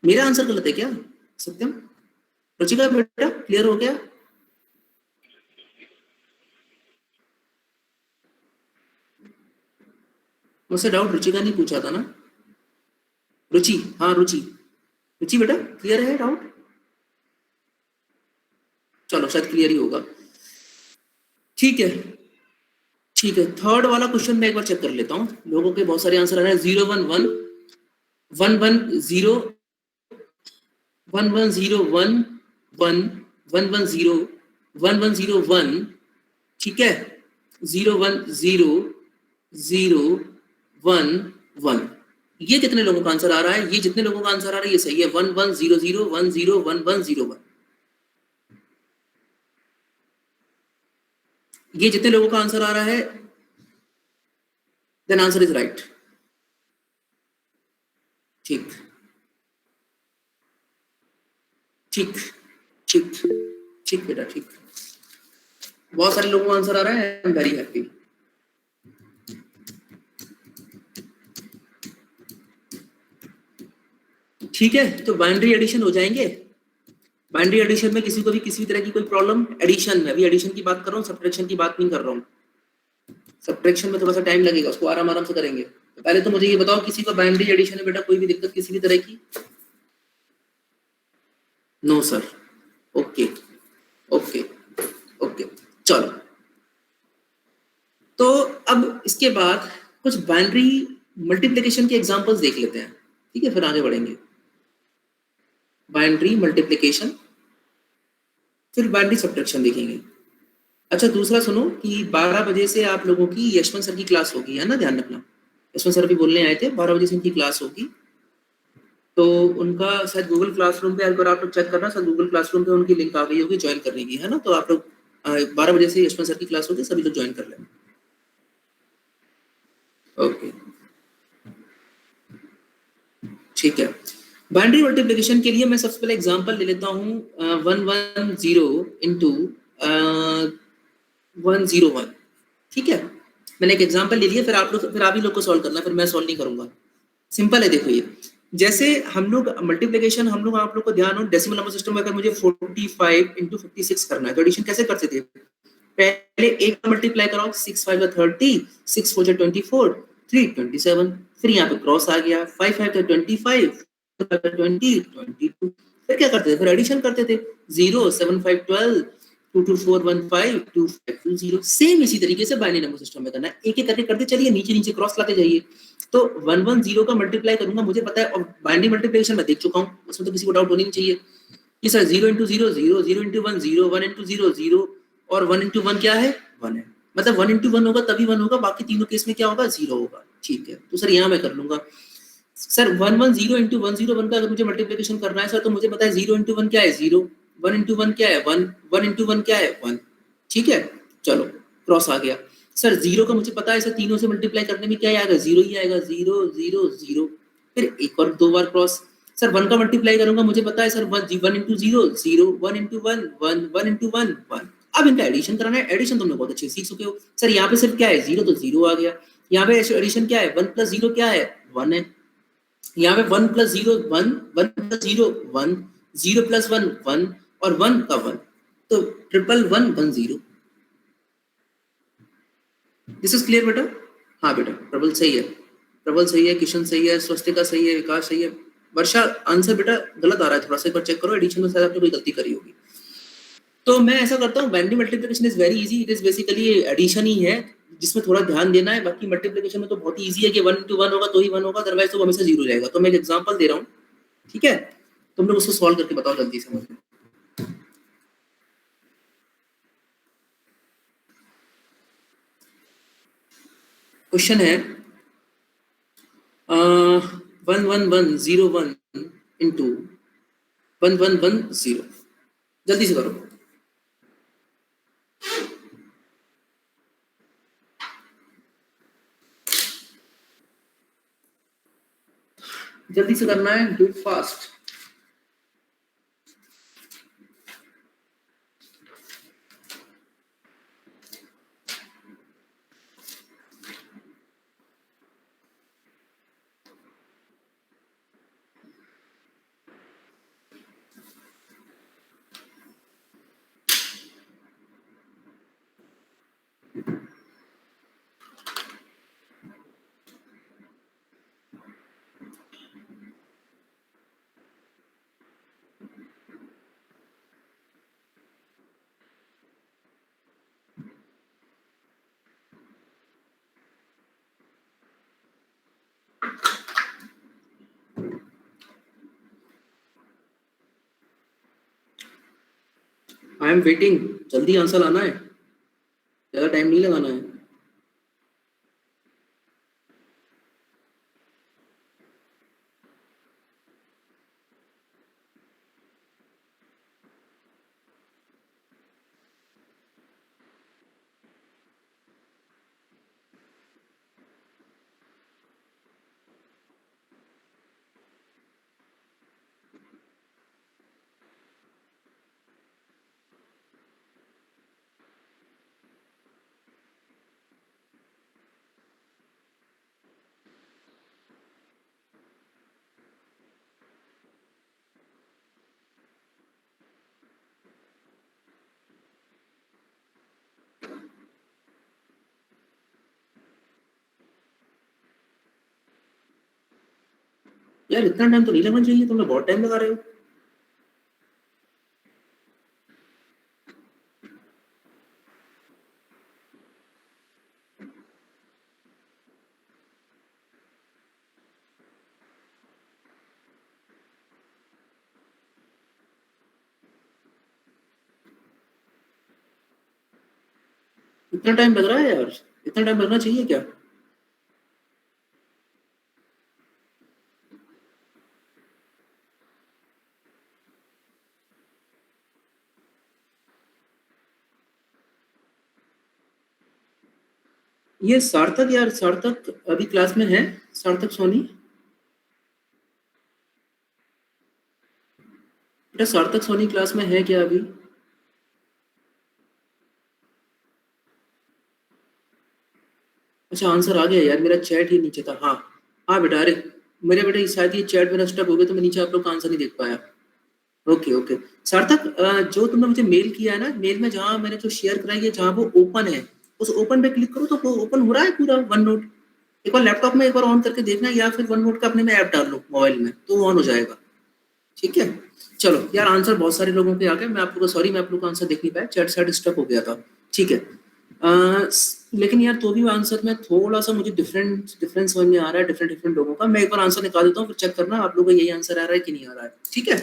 मेरा आंसर गलत है क्या सत्यम? रुचिका बेटा क्लियर हो गया? मुझसे डाउट रुचिका ने पूछा था ना? रुचि, हाँ रुचि, रुचि बेटा क्लियर है डाउट? चलो शायद क्लियर ही होगा। ठीक है ठीक है, थर्ड वाला क्वेश्चन मैं एक बार चेक कर लेता हूँ। लोगों के बहुत सारे आंसर आ रहे हैं। 0 1 1 1 1 0 1 1 0 1 1 1 1 0 1 1 0 1, ठीक है, 0 1 0 0 1 1। ये कितने लोगों का आंसर आ रहा है? ये जितने लोगों का आंसर आ रहा है ये सही है। 1 1 0 0 1 0 1 1 0 1। ये जितने लोगों का आंसर आ रहा है, देन आंसर इज राइट। ठीक ठीक ठीक ठीक बेटा ठीक। बहुत सारे लोगों का आंसर आ रहा है, आई एम वेरी हैप्पी। ठीक है, तो बाइनरी एडिशन हो जाएंगे। बाइनरी एडिशन में किसी को भी किसी तरह की कोई प्रॉब्लम? एडिशन में, अभी एडिशन की बात कर रहा हूँ, सब्ट्रैक्शन की बात नहीं कर रहा हूँ। सब्ट्रैक्शन में थोड़ा सा टाइम लगेगा, उसको आराम आराम से करेंगे। तो पहले तो मुझे ये बताओ, किसी को बाइनरी एडिशन में बेटा कोई भी दिक्कत किसी भी तरह की? No sir. Okay okay okay, चलो। तो अब इसके बाद कुछ बाइनरी मल्टीप्लिकेशन के एग्जांपल्स देख लेते हैं, ठीक है, फिर आगे बढ़ेंगे। बाइनरी मल्टीप्लिकेशन, फिर बाइनरी सब्ट्रैक्शन देखेंगे। अच्छा, दूसरा सुनो कि 12 बजे से आप लोगों की यशवंत सर की क्लास होगी, है ना, ध्यान रखना। यशवंत सर भी बोलने आए थे, 12 बजे से उनकी क्लास होगी। तो उनका शायद गूगल क्लासरूम पे, अगर आप लोग चेक करना, शायद गूगल क्लासरूम पे उनकी लिंक आ गई होगी ज्वाइन करने की, है ना। तो आप लोग 12 बजे से यशवंत सर की क्लास होगी, सभी लोग ज्वाइन कर लेना। ओके ठीक है। बाइनरी मल्टीप्लिकेशन के लिए मैं सबसे पहले एग्जांपल ले लेता हूँ 110 इंटू 101, ठीक है। मैंने एक एग्जांपल ले लिया, फिर आप ही लोग को सॉल्व करना, फिर मैं सॉल्व नहीं करूंगा। सिंपल है, देखो ये जैसे हम लोग मल्टीप्लिकेशन, हम लोग आप लोग को ध्यान हो, डेसिमल नंबर सिस्टम में अगर मुझे 45 इंटू 56 करना है तो एडिशन कैसे करते थे? पहले एक का मल्टीप्लाई कराओ, 6 5 30, 6 4 24, 3 27, फिर यहाँ पे क्रॉस आ गया, 5 5 25, 20 22, फिर क्या करते थे, फिर एडिशन करते थे, 0 7 5 12, 2 2 4 1 5 2 5 2 0। सेम इसी तरीके से बाइनरी नंबर सिस्टम में करना है, एक एक करके करते चलिए, नीचे नीचे क्रॉस लाते जाइए। तो 110 का मल्टीप्लाई करूंगा, मुझे पता है, और बाइनरी मल्टीप्लिकेशन मैं देख चुका हूँ, उसमें तो किसी को डाउट होनी नहीं चाहिए कि सर 0 इंटू 0 0, 0 इंटू 1 0, 1 इंटू 0 0, और 1 इंटू 1 क्या है, 1 है। मतलब 1 इंटू 1 होगा तभी 1 होगा, बाकी तीनों केस में क्या होगा, 0 होगा। ठीक है, तो सर यहाँ मैं कर लूंगा। सर 110 इंटू 101 का अगर मुझे मल्टीप्लिकेशन करना है सर, तो मुझे पता है 0 इंटू 1 क्या है, 0, 1 इंटू 1 क्या है, 1, 1 इंटू 1 क्या है, 1। ठीक है, चलो क्रॉस आ गया। सर 0 का मुझे पता है, सर तीनों से मल्टीप्लाई करने में क्या आएगा, 0 ही आएगा, 0 0 0। फिर एक और दो बार क्रॉस। सर 1 का मल्टीप्लाई करूंगा, मुझे पता है सर 1 इंटू 0 0, 1 इंटू 1 1, 1 इंटू 1 1। अब इनका एडिशन कराना है, एडिशन तुमने बहुत अच्छे सीख चुके हो। सर यहाँ पे सिर्फ क्या है, 0, तो 0 आ गया। यहाँ पे एडिशन क्या है, 1 प्लस 0 क्या है, 1 है। यहाँ पे 1 प्लस 0 1, 1 प्लस 0 1, 0 प्लस 1 1, और 1 का 1, तो 1 1 0। दिस इज क्लियर बेटा? हाँ बेटा, प्रबल सही है, प्रबल सही है, किशन सही है, स्वस्तिका सही है, विकास सही है। वर्षा आंसर बेटा गलत आ रहा है, थोड़ा सा एक बार चेक करो, एडिशन में शायद आपने कोई गलती करी होगी। तो मैं ऐसा करता हूँ, binary multiplication is very easy, it is basically addition ही है जिसमें थोड़ा ध्यान देना है। बाकी मल्टीप्लिकेशन में तो बहुत इजी है कि 1 इंटू 1 होगा तो ही 1 होगा, अदरवाइज तो हमेशा 0 रहेगा। तो मैं एक एग्जांपल दे रहा हूँ, ठीक है, तुम लोग उसको सॉल्व करके बताओ जल्दी से मुझे। क्वेश्चन है 11101 इंटू 1110, जल्दी से करो। जल्दी से करना है, do fast. I am waiting, जल्दी आंसर लाना है, ज्यादा टाइम नहीं लगाना है। यार इतना टाइम तो नहीं लगना चाहिए, तुमने बहुत टाइम लगा रहे हो। इतना टाइम लग रहा है यार, इतना टाइम लगना चाहिए क्या? ये सार्थक, यार सार्थक अभी क्लास में है? सार्थक सोनी, बेटा सार्थक सोनी क्लास में है क्या अभी? अच्छा आंसर आ गया यार, मेरा चैट ही नीचे था। हाँ हाँ बेटा, अरे मेरे बेटा शायद ये चैट मेरा स्टक हो गया तो मैं नीचे आप लोग का आंसर नहीं देख पाया। Okay okay. सार्थक, जो तुमने मुझे मेल किया है ना, मेल में जहाँ मैंने जो शेयर कराई है, जहाँ वो ओपन है, उस ओपन पे क्लिक करो तो वो ओपन हो रहा है पूरा वन नोट। एक बार लैपटॉप में एक बार ऑन करके देखना, या फिर वन नोट का अपने में ऐप डाल लो मोबाइल में तो वो ऑन हो जाएगा। ठीक है, चलो यार आंसर बहुत सारे लोगों के आ गए, मैं आप लोगों का सॉरी, मैं आप लोगों का आंसर देख नहीं पाया, चैट साइड स्टक हो गया था। ठीक है, लेकिन यार तो भी आंसर में थोड़ा सा मुझे डिफरेंस समझ में आ रहा है, डिफरेंट डिफरेंट लोगों का। मैं एक बार आंसर निकाल देता हूँ, फिर चेक करना आप लोगों का यही आंसर आ रहा है कि नहीं आ रहा है। ठीक है,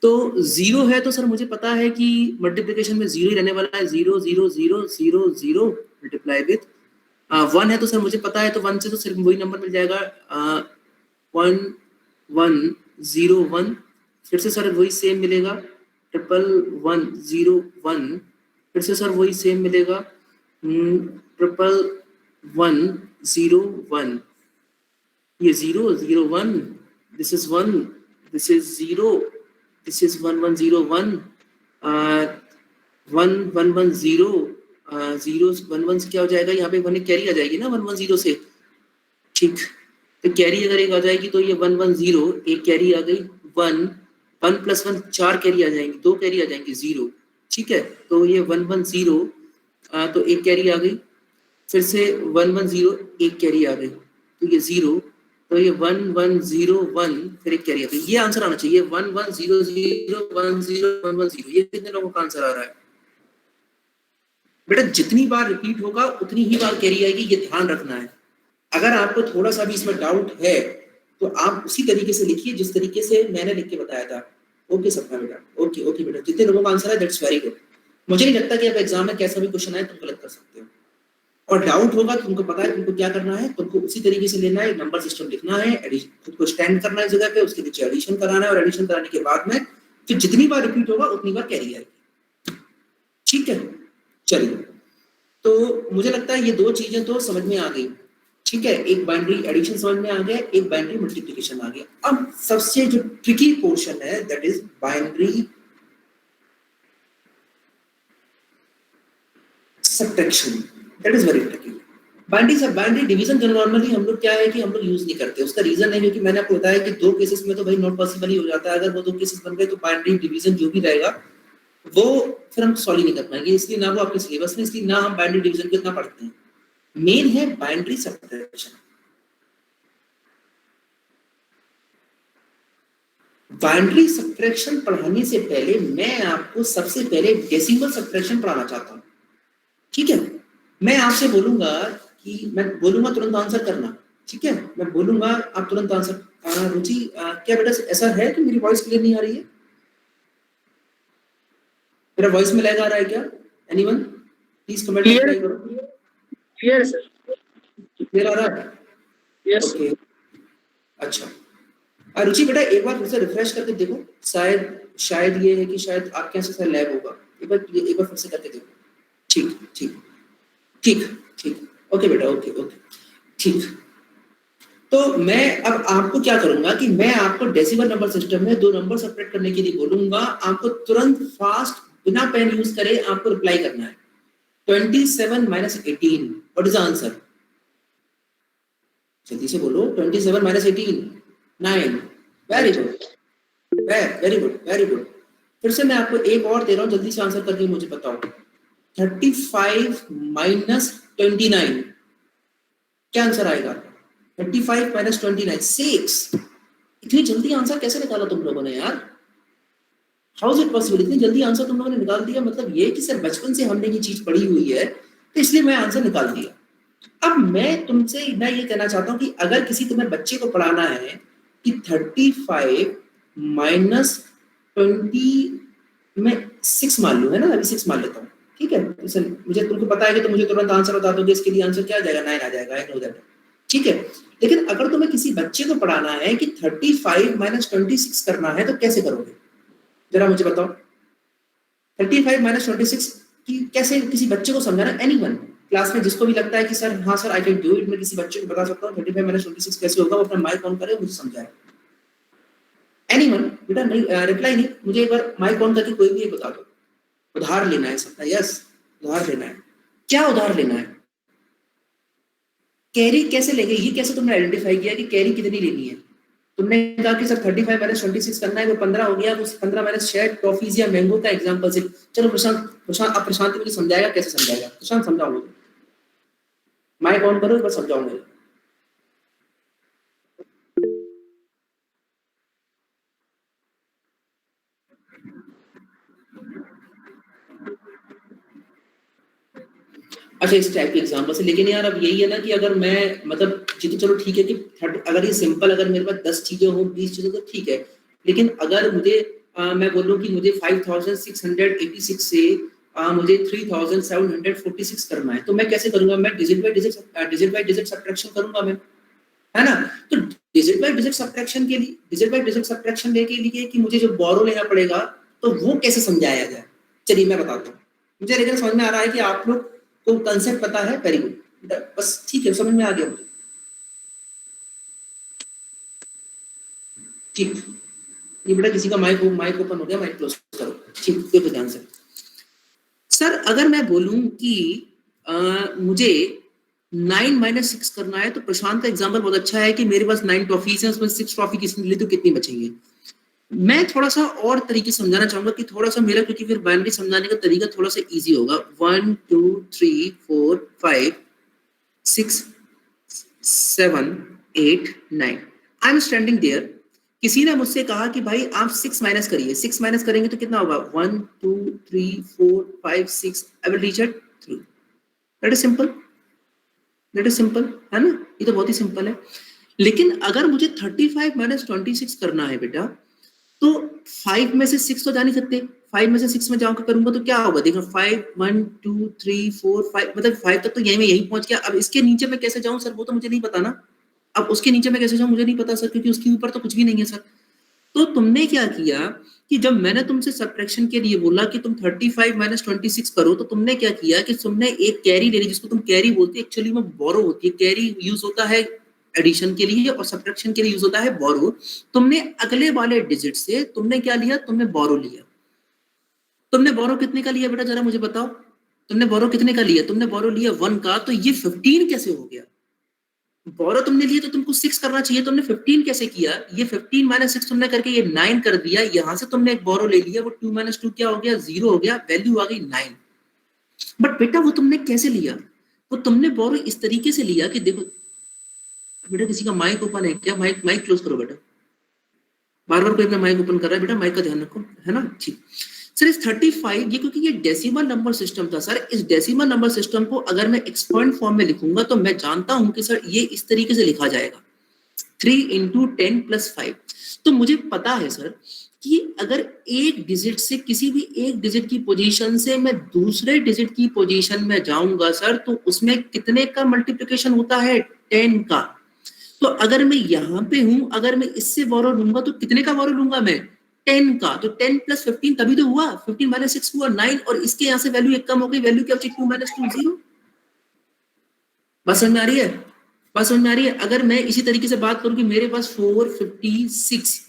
तो जीरो है तो सर मुझे पता है कि मल्टीप्लिकेशन में जीरो ही रहने वाला है, zero zero zero zero zero multiply with one है तो सर मुझे पता है, तो वन से तो सिर्फ वही नंबर मिल जाएगा, वन वन जीरो वन। फिर से सर वही सेम मिलेगा, ट्रिपल वन जीरो वन। फिर से सर वही सेम मिलेगा, ट्रिपल वन जीरो वन। ये zero zero one, this is one, this is zero, this is one one zero one, one one one zero, zero one one से क्या हो जाएगा, यहाँ पे वन कैरी आ जाएगी ना वन वन जीरो से। ठीक, तो कैरी अगर एक आ जाएगी तो ये वन वन जीरो, एक कैरी आ गई, वन वन प्लस वन चार कैरी आ जाएंगी, दो कैरी आ जाएंगी जीरो। ठीक है, तो ये वन वन जीरो, तो एक कैरी आ गई, फिर से वन वन जीरो, एक कैरी आ गई, तो ये जीरो, तो ये वन वन जीरो वन, फिर एक कैरी आ गई। ये आंसर आना चाहिए, one one zero zero one zero one one zero. ये कितने लोगों का आंसर आ रहा है? बेटा जितनी बार रिपीट होगा उतनी ही बार कैरी आएगी, ये ध्यान रखना है। अगर आपको थोड़ा सा भी इसमें डाउट है तो आप उसी तरीके से लिखिए जिस तरीके से मैंने लिख के बताया था। ओके सपना बेटा, ओके ओके बेटा, जितने लोगों का आंसर है दैट्स वेरी गुड। मुझे नहीं लगता कि आप एग्जाम में कैसा भी क्वेश्चन आए तुम गलत कर सकते हो। और डाउट होगा तो तुमको पता है तुमको क्या करना है, तुमको उसी तरीके से लेना है, नंबर सिस्टम लिखना है, खुद को स्टैंड करना है जगह पे, उसके नीचे एडिशन कराना है, और एडिशन कराने के बाद में फिर जितनी बार रिपीट होगा उतनी बार कैरी आएगी। ठीक है, चलिए, तो मुझे लगता है ये दो चीजें तो समझ में आ गई। ठीक है, एक बाइनरी एडिशन समझ में आ गया, एक बाइनरी मल्टीप्लिकेशन आ गया। अब सबसे जो ट्रिकी पोर्शन है that is binary subtraction, that is very tricky. Binary division जो नॉर्मली हम लोग क्या है कि हम लोग यूज नहीं करते, उसका रीजन है क्योंकि मैंने आपको बताया कि दो केसेस में तो भाई नॉट पॉसिबल ही हो जाता है। अगर वो दो केसेस बन गए तो बाइनरी डिवीजन जो भी रहेगा वो फिर हम सॉल्व नहीं कर पाएंगे, इसलिए ना वो आपके सिलेबस में, इसलिए ना हम बाइनरी डिवीजन को इतना पढ़ते हैं। मेन है बाइनरी सब्ट्रैक्शन। बाइनरी सब्ट्रैक्शन पढ़ाने से पहले मैं आपको सबसे पहले डेसिमल सब्ट्रैक्शन पढ़ाना चाहता हूं। ठीक है, मैं आपसे बोलूंगा कि मैं बोलूंगा तुरंत आंसर करना। ठीक है, मैं बोलूंगा आप तुरंत आंसर। रुचि क्या बेटा ऐसा है कि मेरी वॉइस क्लियर नहीं आ रही है? मेरा वॉइस में लैग आ रहा है क्या? एनीवन प्लीज कमेंट करो। क्लियर सर, क्लियर आ रहा है? यस ओके अच्छा। रुचि बेटा एक बार फिर से रिफ्रेश करके देखो, शायद ये है कि शायद आपके यहाँ से लैग होगा। एक बार फिर से करके देखो। ठीक ठीक ठीक ठीक ओके बेटा, ओके ओके ठीक। तो मैं अब आपको क्या करूंगा कि मैं आपको डेसिमल नंबर सिस्टम में दो नंबर सेपरेट करने के लिए बोलूंगा। आपको तुरंत फास्ट बिना पेन यूज करे आपको रिप्लाई करना है। 27 minus 18 what is the answer? जल्दी से बोलो। 27 minus 18 9। Very good very good very good. फिर से मैं आपको एक और दे रहा हूं, जल्दी से आंसर करके मुझे बताओ। 35 माइनस 29 क्या आंसर आएगा? 35 माइनस 29 6। इतनी जल्दी आंसर कैसे निकाला तुम लोगों ने यार? How is it possible? इतनी जल्दी आंसर तुम लोगों ने निकाल दिया। मतलब ये कि सर बचपन से हमने ये चीज पढ़ी हुई है तो इसलिए मैं आंसर निकाल दिया। अब मैं तुमसे मैं ये कहना चाहता हूं कि अगर किसी तुम्हें बच्चे को पढ़ाना है कि 35 माइनस 20 में 6 मान लूं, है ना, अभी 6 मान लेता हूं। ठीक है, मुझे तुमको पता है कि तो मुझे तुरंत आंसर बता दोगे। इसके लिए आंसर क्या आ जाएगा? 9 आ जाएगा। I know that. ठीक है, लेकिन अगर तुम्हें किसी बच्चे को पढ़ाना है कि 35 माइनस 26 करना है तो कैसे करोगे? जरा मुझे बताओ। 35 माइनस 26 की कैसे किसी बच्चे को समझाना? एनीवन क्लास में जिसको भी लगता है कि सर हाँ sir I can do it, मैं किसी बच्चे को बता सकता हूँ 35 माइनस 26 कैसे होगा, वो अपना माइक ऑन करे मुझे समझाए। एनीवन बेटा? नहीं, रिप्लाई नहीं। मुझे एक बार माइक ऑन करके कोई भी एक बता दो। उधार लेना है सबका? यस, उधार लेना है। क्या उधार लेना है? कैरी कैसे लेंगे? ये कैसे तुमने आइडेंटिफाई किया कि कैरी कितनी लेनी है? तुमने कहा कि सर 35 माइनस 26 करना है, वो 15 हो गया। उस 15 माइनस शेयर टॉफीज या मैंगो का एग्जांपल से। चलो प्रशांत अब प्रशांत मुझे समझाएगा। कैसे समझाएगा प्रशांत? समझाओ मुझे। माइक ऑन करो, बस समझाओ मुझे। अच्छा, इस टाइप के एग्जांपल से। लेकिन यार अब यही है ना कि अगर मैं मतलब जी तो चलो ठीक है कि अगर ये सिंपल, अगर मेरे पास 10 चीजें हो 20 चीजें तो ठीक है। लेकिन अगर मुझे मैं बोलूं कि मुझे 5686 से मुझे 3746 करना है तो मैं कैसे करूंगा? मैं डिजिट बाय डिजिट सब्ट्रैक्शन करूंगा मैं, है ना। तो डिजिट बाय डिजिट सब्ट्रैक्शन के लिए, डिजिट बाय डिजिट सब्ट्रैक्शन के लिए कि मुझे जो बोरो लेना पड़ेगा तो वो कैसे समझाया जाए? चलिए मैं बताता हूँ। मुझे लेकिन समझ में आ रहा है कि आप लोग को कंसेप्ट पता है। वेरी गुड, बस ठीक है, समझ में आ गया मुझे। ठीक, ये बेटा किसी का माइक ओपन हो गया, माइक क्लोज करो। ठीक, देखो ध्यान से। सर अगर मैं बोलूं कि मुझे 9 माइनस 6 करना है तो प्रशांत का एग्जांपल बहुत अच्छा है कि मेरे पास 9 टॉफीज हैं, उसमें 6 टॉफी किसने ली तो कितनी बचेंगे। मैं थोड़ा सा और तरीके से समझाना चाहूंगा कि थोड़ा सा मेरा, क्योंकि फिर बाइनरी समझाने का तरीका थोड़ा सा इजी होगा। 1 2 3 4 5 6 7 8 9 आई एम स्टैंडिंग देयर। किसी ने मुझसे कहा कि भाई आप 6 माइनस करिए। 6 माइनस करेंगे तो कितना होगा? 1 2 3 4 5 6। I will reach at 3। That is simple, that is simple, है ना। ये तो बहुत ही सिंपल है। लेकिन अगर मुझे 35 माइनस 26 करना है बेटा तो 5 में से 6 तो जा नहीं सकते। 5 में से 6 में जाकर करूंगा तो क्या होगा? देखो 5 1 2 3 4 5, मतलब 5 तक तो यही पहुंच गया। अब इसके नीचे मैं कैसे जाऊं सर? वो तो मुझे नहीं पता ना। अब उसके नीचे मैं कैसे जाऊं? मुझे नहीं पता सर, क्योंकि उसके ऊपर तो कुछ भी नहीं है सर। तो तुमने क्या किया कि जब मैंने तुमसे सब्ट्रैक्शन के लिए बोला कि तुम 35 माइनस 26 करो, तो तुमने क्या किया कि तुमने एक कैरी ले ली, जिसको तुम कैरी बोलती है, एक्चुअली में बोरो होती है। कैरी यूज होता है एडिशन के लिए और सब्ट्रैक्शन के लिए यूज होता है बोरो। तुमने अगले वाले डिजिट से तुमने क्या लिया, तुमने बोरो लिया। तुमने बोरो कितने का लिया बेटा, जरा मुझे बताओ, तुमने बोरो कितने का लिया? तुमने बोरो लिया 1 का, तो ये 15 कैसे हो गया? बोरो तुमने लिया तो तुमको 6 करना चाहिए, तुमने 15 कैसे किया? ये 15 माइनस 6 तुमने करके ये 9 कर दिया। यहां से तुमने एक बोरो ले लिया, वो 2 माइनस 2 क्या हो गया? 0 हो गया, वैल्यू आ गई 9। बट बेटा वो तुमने कैसे लिया? वो तुमने बोरो इस तरीके से लिया कि देखो बेटा, किसी का माइक ओपन है क्या? माइक माइक क्लोज करो बेटा, बार बार कोई अपना माइक ओपन कर रहा है, बेटा माइक का ध्यान रखो, है ना? ठीक सर, इस 35 ये क्योंकि ये डेसिमल नंबर सिस्टम था सर, इस डेसिमल नंबर सिस्टम को अगर मैं एक्सपोनेंट फॉर्म में लिखूंगा तो मैं जानता हूं कि सर ये इस तरीके से लिखा जाएगा, 3 इंटू 10 प्लस 5। तो मुझे पता है सर कि अगर एक डिजिट से, किसी भी एक डिजिट की पोजीशन से मैं दूसरे डिजिट की पोजीशन में जाऊंगा सर, तो उसमें कितने का मल्टीप्लिकेशन होता है? 10 का। तो अगर मैं यहाँ पे हूं, अगर मैं इससे बोरो लूंगा तो कितने का बोरो लूंगा मैं? 10 का। तो 10 प्लस 15 तभी तो हुआ, 15 माइनस 6 हुआ 9, और इसके यहाँ से वैल्यू एक कम हो गई, वैल्यू क्या बची? 2 माइनस 2 0। बात समझ में आ रही है? बात समझ में आ रही है? अगर मैं इसी तरीके से बात करूं कि मेरे पास 456,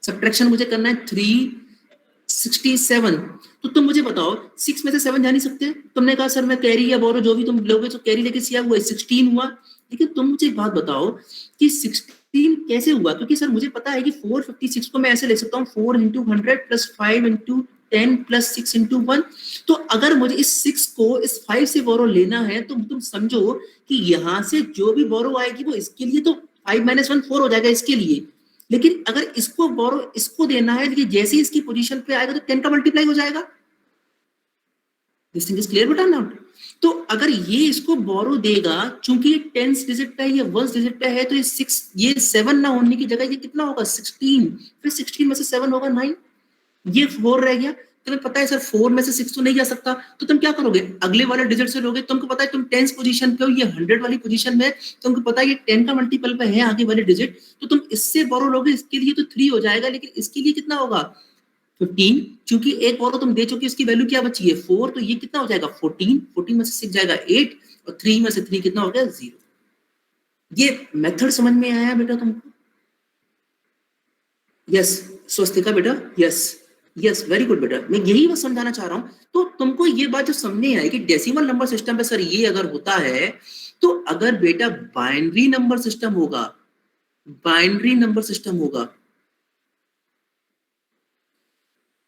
सब्ट्रैक्शन मुझे करना है 367, तो तुम मुझे बताओ 6 में से 7 जा नहीं सकते? तुमने कहा सर मैं कैरी या बोरो जो भी तुम लोगे तो कैरी लेके सिया हुआ 16 हुआ। लेकिन तुम मुझे एक बात बताओ कि 16 कैसे हुआ? क्योंकि सर मुझे पता है कि 456 को मैं ऐसे लिख सकता हूँ 4 into 100 plus 5 into 10 plus 6 into 1। तो अगर मुझे इस 6 को इस 5 से बोरो लेना है तो तुम समझो कि यहाँ से जो भी बोरो आएगी वो इसके लिए तो 5 माइनस 1 4 हो जाएगा इसके लिए। लेकिन अगर इसको बोरो इसको देना है, लेकिन जैसे इसकी पोजीशन पे आएगा तो 10 का मल्टीप्लाई हो जाएगा। दिस थिंग इज क्लियर बेटा नॉट? तो अगर ये इसको बोरो देगा, चूंकि ये 10th डिजिट पे है, ये 1st डिजिट पे है, तो ये 6, ये 7 ना होने की जगह ये कितना होगा? 16। फिर 16 में से 7 होगा 9, ये 4 रह गया। तुम्हें पता है सर 4 में से 6 तो नहीं जा सकता, तो तुम क्या करोगे? अगले वाले डिजिट से लोगे। तुमको पता है तुम 10th पोजीशन पे हो, ये 100 वाली पोजीशन में, तुमको पता है ये 10 का मल्टीपल पे है आगे वाले डिजिट, तो तुम इससे बोरो लोगे, इसके लिए तो 3 हो जाएगा, लेकिन इसके लिए कितना होगा? 15। क्योंकि एक बोरो तुम दे चुके, इसकी वैल्यू क्या बची है? 4, तो ये कितना हो जाएगा? 14। 14 में से 6 जाएगा 8, और 3 में से 3 कितना हो गया? 0। ये मेथड समझ में आया बेटा तुमको? यस स्वस्तिका बेटा, यस यस, वेरी गुड बेटा, मैं यही बस समझाना चाह रहा हूं। तो तुमको ये बात जो समझ आई कि डेसिमल नंबर सिस्टम पे सर ये अगर होता है, तो अगर बेटा बाइनरी नंबर सिस्टम होगा, बाइनरी नंबर सिस्टम होगा,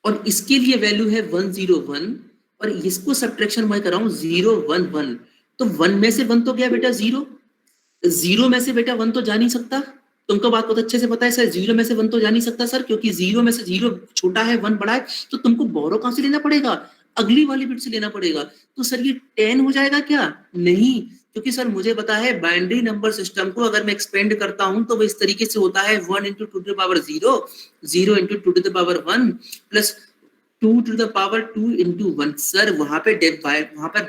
और इसके लिए वैल्यू है 101, और इसको सब्ट्रैक्शन मैं कर रहा हूं 0 1 1, तो 1 में से 1 तो गया बेटा 0, 0 में से बेटा 1 तो जा नहीं सकता। तुमको बात बहुत अच्छे से पता है सर, 0 में से 1 तो जा नहीं सकता सर, क्योंकि 0 में से 0 छोटा है 1 बड़ा है, तो तुमको बोरो कहां से लेना पड़ेगा? अगली वाली बिट से लेना पड़ेगा। तो सर ये 10 हो जाएगा क्या? नहीं, क्योंकि सर मुझे पता है बाइनरी नंबर सिस्टम को अगर मैं एक्सपेंड करता हूं तो वो इस तरीके से होता है 1 into 2 to the power 0, 0 into 2 to the power 1 plus 2 to the power 2 into 1। Sir वहां पर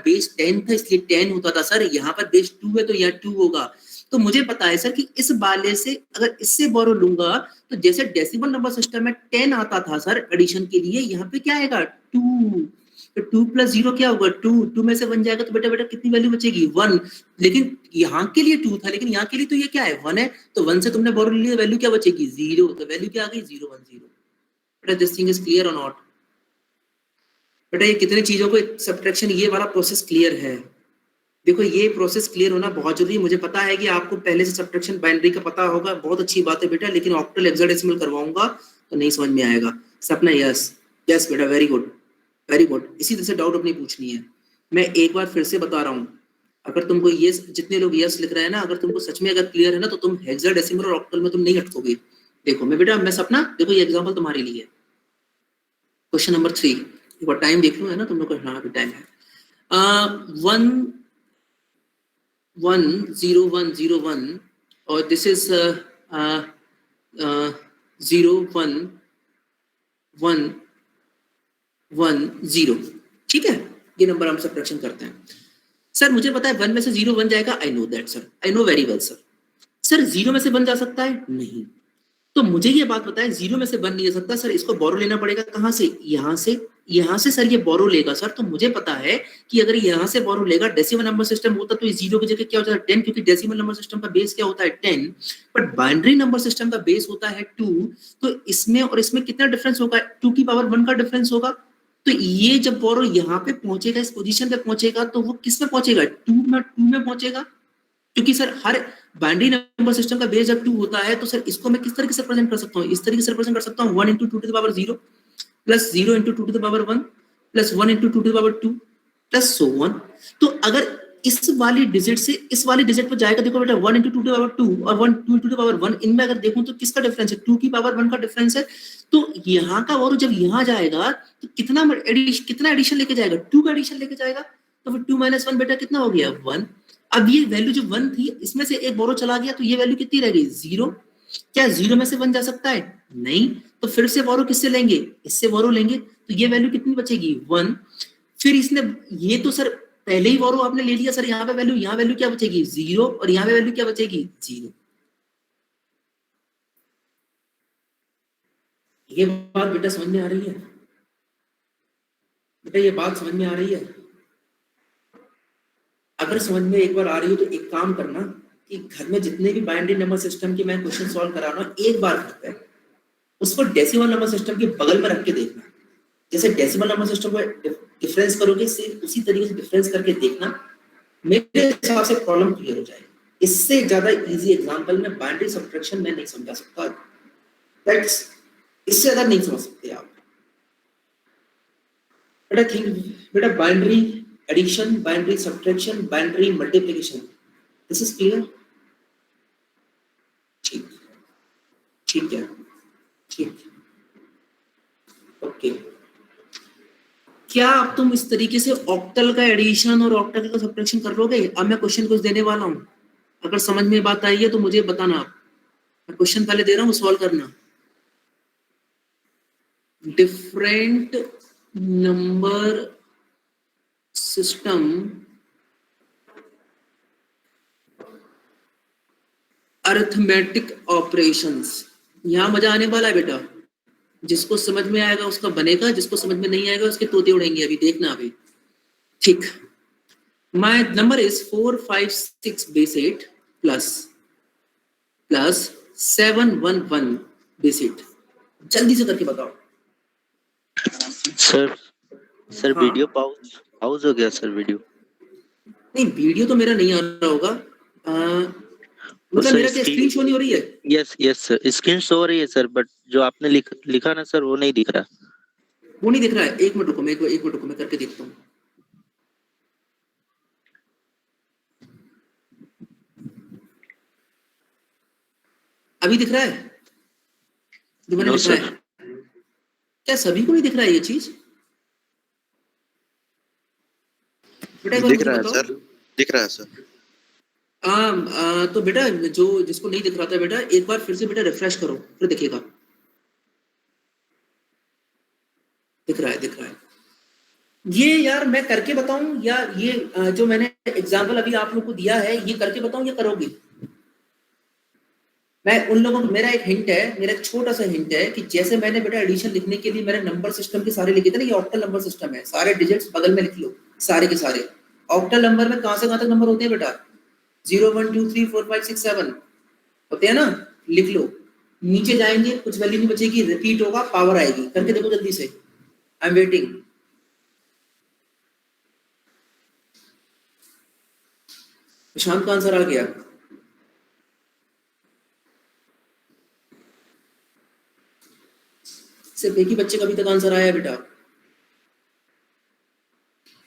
बेस 10 था इसलिए 10 होता था सर, यहाँ पर बेस 2 है तो यहाँ 2 होगा। तो मुझे पता है सर कि इस वाले से अगर इससे बोरो लूंगा तो जैसे डेसिमल नंबर सिस्टम में 10 आता था सर एडिशन के लिए, यहाँ पे क्या आएगा? 2। तो 2 प्लस 0 क्या होगा? 2। 2 में से 1 जाएगा तो बेटा बेटा कितनी वैल्यू बचेगी? 1। लेकिन यहाँ के लिए 2 था, लेकिन यहाँ के लिए तो ये क्या है? 1 है, तो 1 से तुमने बोरो लिया, वैल्यू क्या बचेगी? 0। तो वैल्यू क्या आ गई? 0 1 0। बेटा दिस थिंग इज क्लियर और नॉट? बेटा ये कितनी चीजों को सब्ट्रैक्शन, ये वाला प्रोसेस क्लियर है? देखो ये प्रोसेस क्लियर होना बहुत जरूरी है। मुझे पता है कि आपको पहले से सब्ट्रैक्शन बाइनरी का पता होगा, बहुत अच्छी बात है बेटा, लेकिन ऑक्टल हेक्साडेसिमल करवाऊंगा तो नहीं समझ में आएगा। सपना यस यस बेटा, वेरी गुड वेरी गुड। इसी तरह से डाउट अपनी पूछनी है। मैं एक बार फिर से बता रहा हूँ, अगर तुमको ये जितने लोग यस लिख रहे हैं ना, अगर तुमको सच में अगर क्लियर है ना, तो तुम हेक्साडेसिमल और ऑक्टल में तुम नहीं अटकोगे। देखो मैं बेटा, मैं सपना देखो ये एग्जाम्पल तुम्हारे लिए। क्वेश्चन नंबर 3, एक बार टाइम देख लो है ना तुम लोग का? हाँ अभी टाइम है। 10101 और दिस इज 01110। ठीक है, ये नंबर हम सब्ट्रैक्शन करते हैं। सर मुझे पता है 1 में से 0 1 जाएगा, I know that sir, I know very well sir. Sir 0 में से 1 जा सकता है? नहीं। तो मुझे ये बात बताएं, 0 में से 1 नहीं ले सकता सर, इसको बोरो लेना पड़ेगा कहाँ से? यहाँ से सर ये बोरो लेगा सर। तो मुझे पता है कि अगर यहाँ से बोरो लेगा, डेसिमल नंबर सिस्टम होता तो 0 की जगह क्या होता है 10, क्योंकि डेसिमल नंबर सिस्टम का बेस क्या होता है 10, बट बाइनरी नंबर सिस्टम का बेस होता है 2। तो इसमें और इसमें कितना डिफरेंस होगा? 2 की पावर 1 का डिफरेंस होगा। तो ये जब बोरो यहाँ पे पहुंचेगा, इस पोजीशन पे पहुंचेगा, तो वो किस में पहुंचेगा? 2 में पहुंचेगा। क्योंकि सर हर बाइनरी नंबर सिस्टम का बेस जब 2 होता है, तो सर इसको मैं किस तरीके से रिप्रेजेंट कर सकता हूँ? इस तरीके से रिप्रेजेंट कर सकता हूँ 1 into 2 to the power 0 plus 0 into 2 to the power 1 plus 1 into 2 to the power 2 plus so on। तो अगर इस वाली डिजिट से इस वाली डिजिट पर जाएगा, देखो बेटा 1 into 2 to the power 2 और 1 2 into the power 1, इनमें अगर देखूं तो किसका डिफरेंस है? 2 की पावर 1 का डिफरेंस है। तो यहाँ का और जब यहाँ जाएगा तो कितना एडिशन लेके जाएगा? 2 का एडिशन लेके जाएगा। तो फिर 2 - 1 बेटा कितना हो गया? 1। अब ये वैल्यू जो 1 थी, इसमें से एक बोरो चला गया, तो ये वैल्यू कितनी रह गई? 0। क्या 0 में से 1 जा सकता है? नहीं। तो फिर से बोरो किससे लेंगे? इससे बोरो लेंगे। तो ये वैल्यू कितनी बचेगी? 1। फिर इसने ये तो सर पहले ही बोरो आपने ले लिया सर, यहाँ पे वैल्यू क्या बचेगी? 0। और यहाँ पे वैल्यू क्या बचेगी? 0। ये बात बेटा समझ में आ रही है? बेटा ये बात समझ में आ रही है? अगर समझ में एक बार आ रही हो तो एक काम करना कि घर में जितने भी बाइनरी नंबर सिस्टम के मैं क्वेश्चन सॉल्व करा रहा हूँ, एक बार घर पे उसको डेसिमल नंबर सिस्टम के बगल में रख के देखना। जैसे डेसिमल नंबर सिस्टम को डिफरेंस करोगे, उसी तरीके से डिफरेंस करके देखना, मेरे हिसाब से प्रॉब्लम क्लियर हो जाएगी। इससे ज्यादा इजी एग्जांपल में बाइनरी सब्ट्रैक्शन में नहीं समझा सकता। दैट्स इससे ज्यादा नहीं समझ सकते आप। बेटा binary addition, binary subtraction, binary multiplication. This is clear? ठीक है, ठीक। ओके, क्या अब तुम इस तरीके से ऑक्टल का एडिशन और ऑक्टल का सब्ट्रैक्शन कर लोगे? अब मैं क्वेश्चन कुछ देने वाला हूँ, अगर समझ में बात आई है तो मुझे बताना। मैं क्वेश्चन पहले दे रहा हूँ, सॉल्व करना। Different number system arithmetic operations. यहां मजा आने वाला है बेटा, जिसको समझ में आएगा उसका बनेगा, जिसको समझ में नहीं आएगा उसके तोते उड़ेंगे। अभी देखना अभी, ठीक। My number is 4 5 6 base 8 plus 7 1 1 base 8। जल्दी से करके बताओ सर। हाँ? वीडियो पॉज हो गया सर। वीडियो नहीं, वीडियो तो मेरा नहीं आ रहा होगा। मतलब मेरा क्या स्क्रीन शो नहीं हो रही है? यस सर, स्क्रीन शो हो रही है सर, बट जो आपने लिखा ना सर, वो नहीं दिख रहा। वो नहीं दिख रहा है। एक मिनट रुको, मैं करके देखता हूँ। अभी दिख रहा है जो मैंने लिखा है? क्या सभी को नहीं दिख रहा है ये चीज? दिख रहा है सर, दिख रहा है सर। तो बेटा जो जिसको नहीं दिख रहा था बेटा, एक बार फिर से बेटा रिफ्रेश करो, फिर दिखेगा। दिख रहा है। ये यार मैं करके बताऊं या ये जो मैंने एग्जांपल अभी आप लोग को दिया है ये करके बताऊं या करोगे? मैं उन लोगों को, मेरा एक हिंट है, मेरा एक छोटा सा हिंट है कि जैसे मैंने बेटा एडिशन लिखने के लिए मैंने नंबर सिस्टम के सारे लिखे थे ना, ये ऑक्टल नंबर सिस्टम है, सारे डिजिट्स बगल में लिख लो, सारे के सारे। ऑक्टल नंबर में कहां से कहां तक नंबर होते हैं बेटा? 0 1 2 3 4 5 6 7 होते हैं ना, लिख लो। नीचे जाएंगे कुछ वैल्यू नहीं बचेगी, रिपीट होगा, पावर आएगी। करके देखो जल्दी से, आई एम वेटिंग। प्रशांत का आंसर आ गया। सिर्फ एक ही बच्चे का अभी तक आंसर आया बेटा।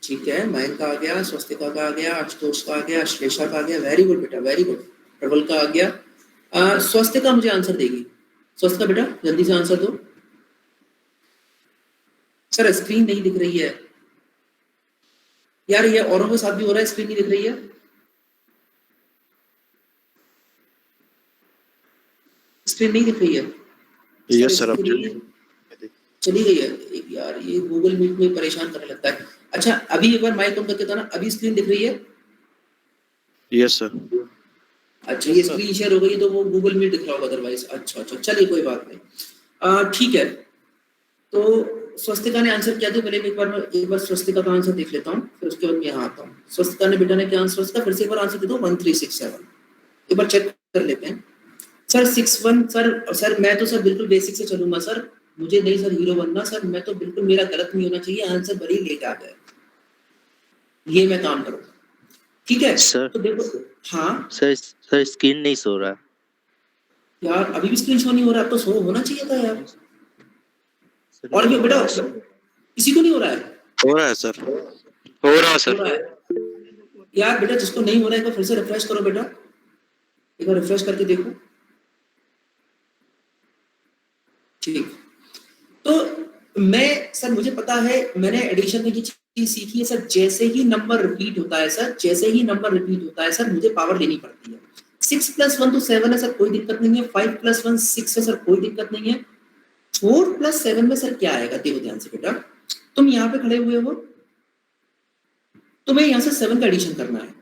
ठीक है, मयंक का आ गया, स्वस्तिका का आ गया, आशुतोष का आ गया, श्लेषा का आ गया। वेरी गुड बेटा, वेरी गुड। प्रबल का आ गया। स्वस्तिका मुझे आंसर देगी। स्वस्तिका बेटा जल्दी से आंसर दो। सर स्क्रीन नहीं दिख रही है यार, ये औरों के साथ भी हो रहा है, स्क्रीन नहीं दिख रही है। स्क्रीन नहीं दिख रही है। यस सर, अब चली गई है यार, ये गूगल मीट में परेशान करने लगता है। अच्छा अभी एक बार माइक ऑन करके था ना, अभी स्क्रीन दिख रही है? Yes sir. अच्छा ये स्क्रीन शेयर हो गई तो वो गूगल मीट दिख रहा होगा अदरवाइज। अच्छा चलिए कोई बात नहीं। ठीक है, तो स्वस्तिका ने आंसर किया था। पहले एक बार स्वस्तिका का आंसर देख लेता हूँ, फिर उसके बाद मैं यहाँ आता हूँ। स्वस्तिका ने बेटा ने क्या आंसर, स्वस्तिका फिर से एक बार आंसर दे दो 1367, एक बार चेक कर लेते हैं। सर 61 सर मैं तो सर बिल्कुल बेसिक से चलूंगा सर, मुझे नहीं सर हीरो बनना सर, मैं तो बिल्कुल, मेरा गलत नहीं होना चाहिए, आंसर बड़ी लेट आ गया, ये मैं काम करूँगा। ठीक है सर तो देखो, हाँ सर स्क्रीन नहीं सो रहा यार, अभी भी स्क्रीन शो नहीं हो रहा, अब तो शो होना चाहिए था यार। सर। और ये बेटा किसी को नहीं हो रहा है? हो रहा है सर, हो रहा सर। हो रहा है यार बेटा, जिसको नहीं हो रहा है एक बार फिर से रिफ्रेश करो बेटा, एक बार रिफ्रेश करके देखो। ठीक, तो मैं सर, मुझे पता है, मैंने एडिशन में की चीज सीखी है सर, जैसे ही नंबर रिपीट होता है सर, जैसे ही नंबर रिपीट होता है सर, मुझे पावर लेनी पड़ती है। 6 + 1 तो 7 है सर, कोई दिक्कत नहीं है। 5 + 1 6 है सर, कोई दिक्कत नहीं है। 4 + 7 में सर क्या आएगा, देखो ध्यान से बेटा, तुम यहाँ पे खड़े हुए हो, तुम्हें यहाँ से 7 का एडिशन करना है,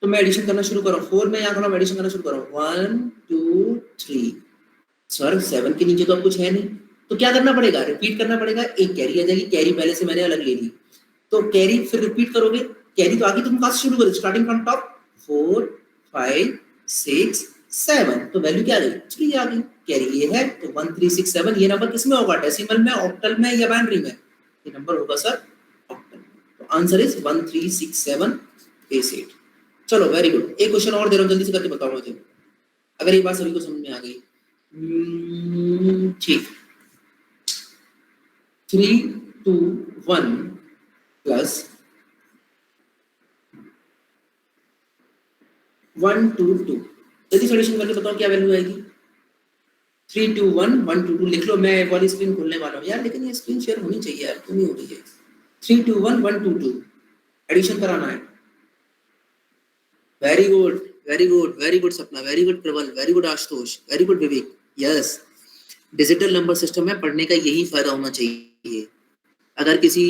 तो मैं एडिशन करना शुरू करो। 4 में यहाँ खड़ा, एडिशन करना शुरू करो, 1 2 3। सर 7 के नीचे तो अब कुछ है नहीं, तो क्या करना पड़ेगा, रिपीट करना पड़ेगा। एक कैरी आ जाएगी, कैरी पहले से मैंने अलग ले ली, तो कैरी फिर रिपीट करोगे, कैरी तो आगे तुम कहाँ से शुरू करो, स्टार्टिंग फ्रॉम टॉप। 4 5 6 7, तो वैल्यू क्या आ गई, 3 आ गई। कैरी ये है, तो 1367। ये नंबर किसमें होगा, डेसिमल में, ऑक्टल में या बाइनरी में? ये नंबर होगा सर ऑक्टल में, तो आंसर इज 1367 बेस 8। चलो वेरी गुड। एक क्वेश्चन और दे रहा हूँ, जल्दी से करके बताओ मुझे, अगर ये बात सभी को समझ में आ गई। ठीक, 3 2 1 प्लस 1 2 2, जल्दी सॉल्यूशन करके बताओ क्या वैल्यू आएगी। 3 2 1 1 2 2 लिख लो, मैं वाली स्क्रीन खोलने वाला हूँ यार, लेकिन ये स्क्रीन शेयर होनी चाहिए यार, क्यों नहीं हो रही है। 3 2 1 1 2 2 एडिशन कराना है। Very good very good very good Sapna, very good Prabal, very good Ashutosh, very good Vivek. Yes, digital number system में पढ़ने का यही फायदा होना चाहिए। अगर किसी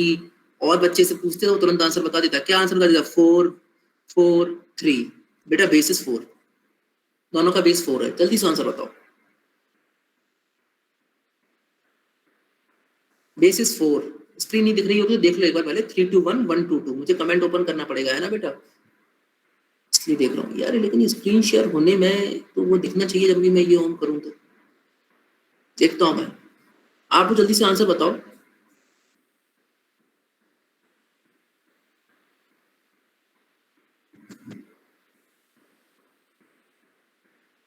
और बच्चे से पूछते तो तुरंत आंसर बता देता। क्या आंसर बता देता, 4 4 3। बेटा बेसिस 4, दोनों का बेस 4 है, जल्दी से आंसर बताओ। बेसिस 4, स्क्रीन नहीं दिख रही होगी तो देख लो एक बार पहले। 3 2 1 1 2 2, मुझे कमेंट ओपन करना पड़ेगा है ना बेटा, इसलिए देख रहा हूँ यार, लेकिन ये स्क्रीन शेयर होने में तो वो दिखना चाहिए जब भी मैं ये ऑन करूँ, तो देखता हूँ मैं। आप तो जल्दी से आंसर बताओ।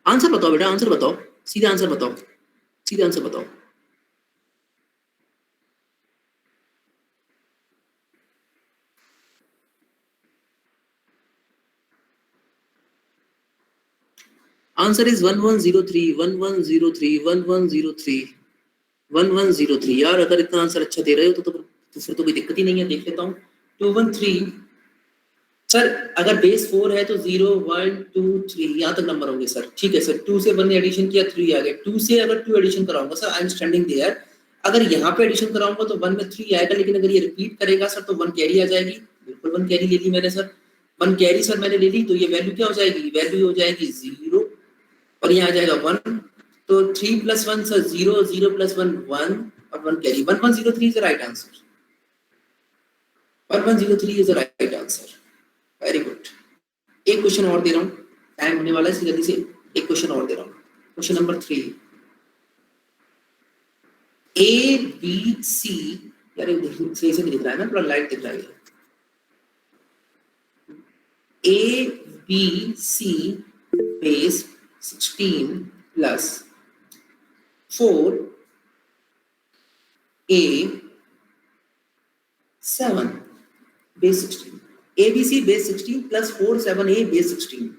आंसर बताओ बेटा, आंसर बताओ, सीधे आंसर बताओ, सीधे आंसर बताओ। Answer is 1103 1103 1103 1103। यार अगर इतना आंसर अच्छा दे रहे हो तो फिर तो कोई दिक्कत ही नहीं है। देख लेता हूँ 213। सर अगर बेस 4 है तो 0 1 2 3 यहाँ तक नंबर होंगे सर। ठीक है सर, 2 से 1 ने एडिशन किया, 3 आ गया। 2 से अगर 2 एडिशन कराऊंगा sir, I am standing there, अगर यहाँ पे एडिशन कराऊंगा तो 1 में 3 आएगा, लेकिन अगर ये रिपीट करेगा सर तो 1 कैरी आ जाएगी। बिल्कुल 1 कैरी ले ली मैंने सर, 1 कैरी सर मैंने ले ली, तो ये वैल्यू क्या हो जाएगी, वैल्यू हो जाएगी 0 और यहाँ आ जाएगा 1। तो 3 + 1 सर 0, 0 + 1 1 और 1 carry. 1103 is the right answer, 1103 is the right answer. Very good. एक क्वेश्चन और दे रहा हूँ, टाइम होने वाला है, इसलिए जल्दी से एक क्वेश्चन और दे रहा हूँ। Question number 3, A B C, यार सही से नहीं दिख रहा है ना, थोड़ा लाइट दिख रहा है। A B C base 16 plus 4 A 7 base 16, ABC base 16 plus 4 7A base 16।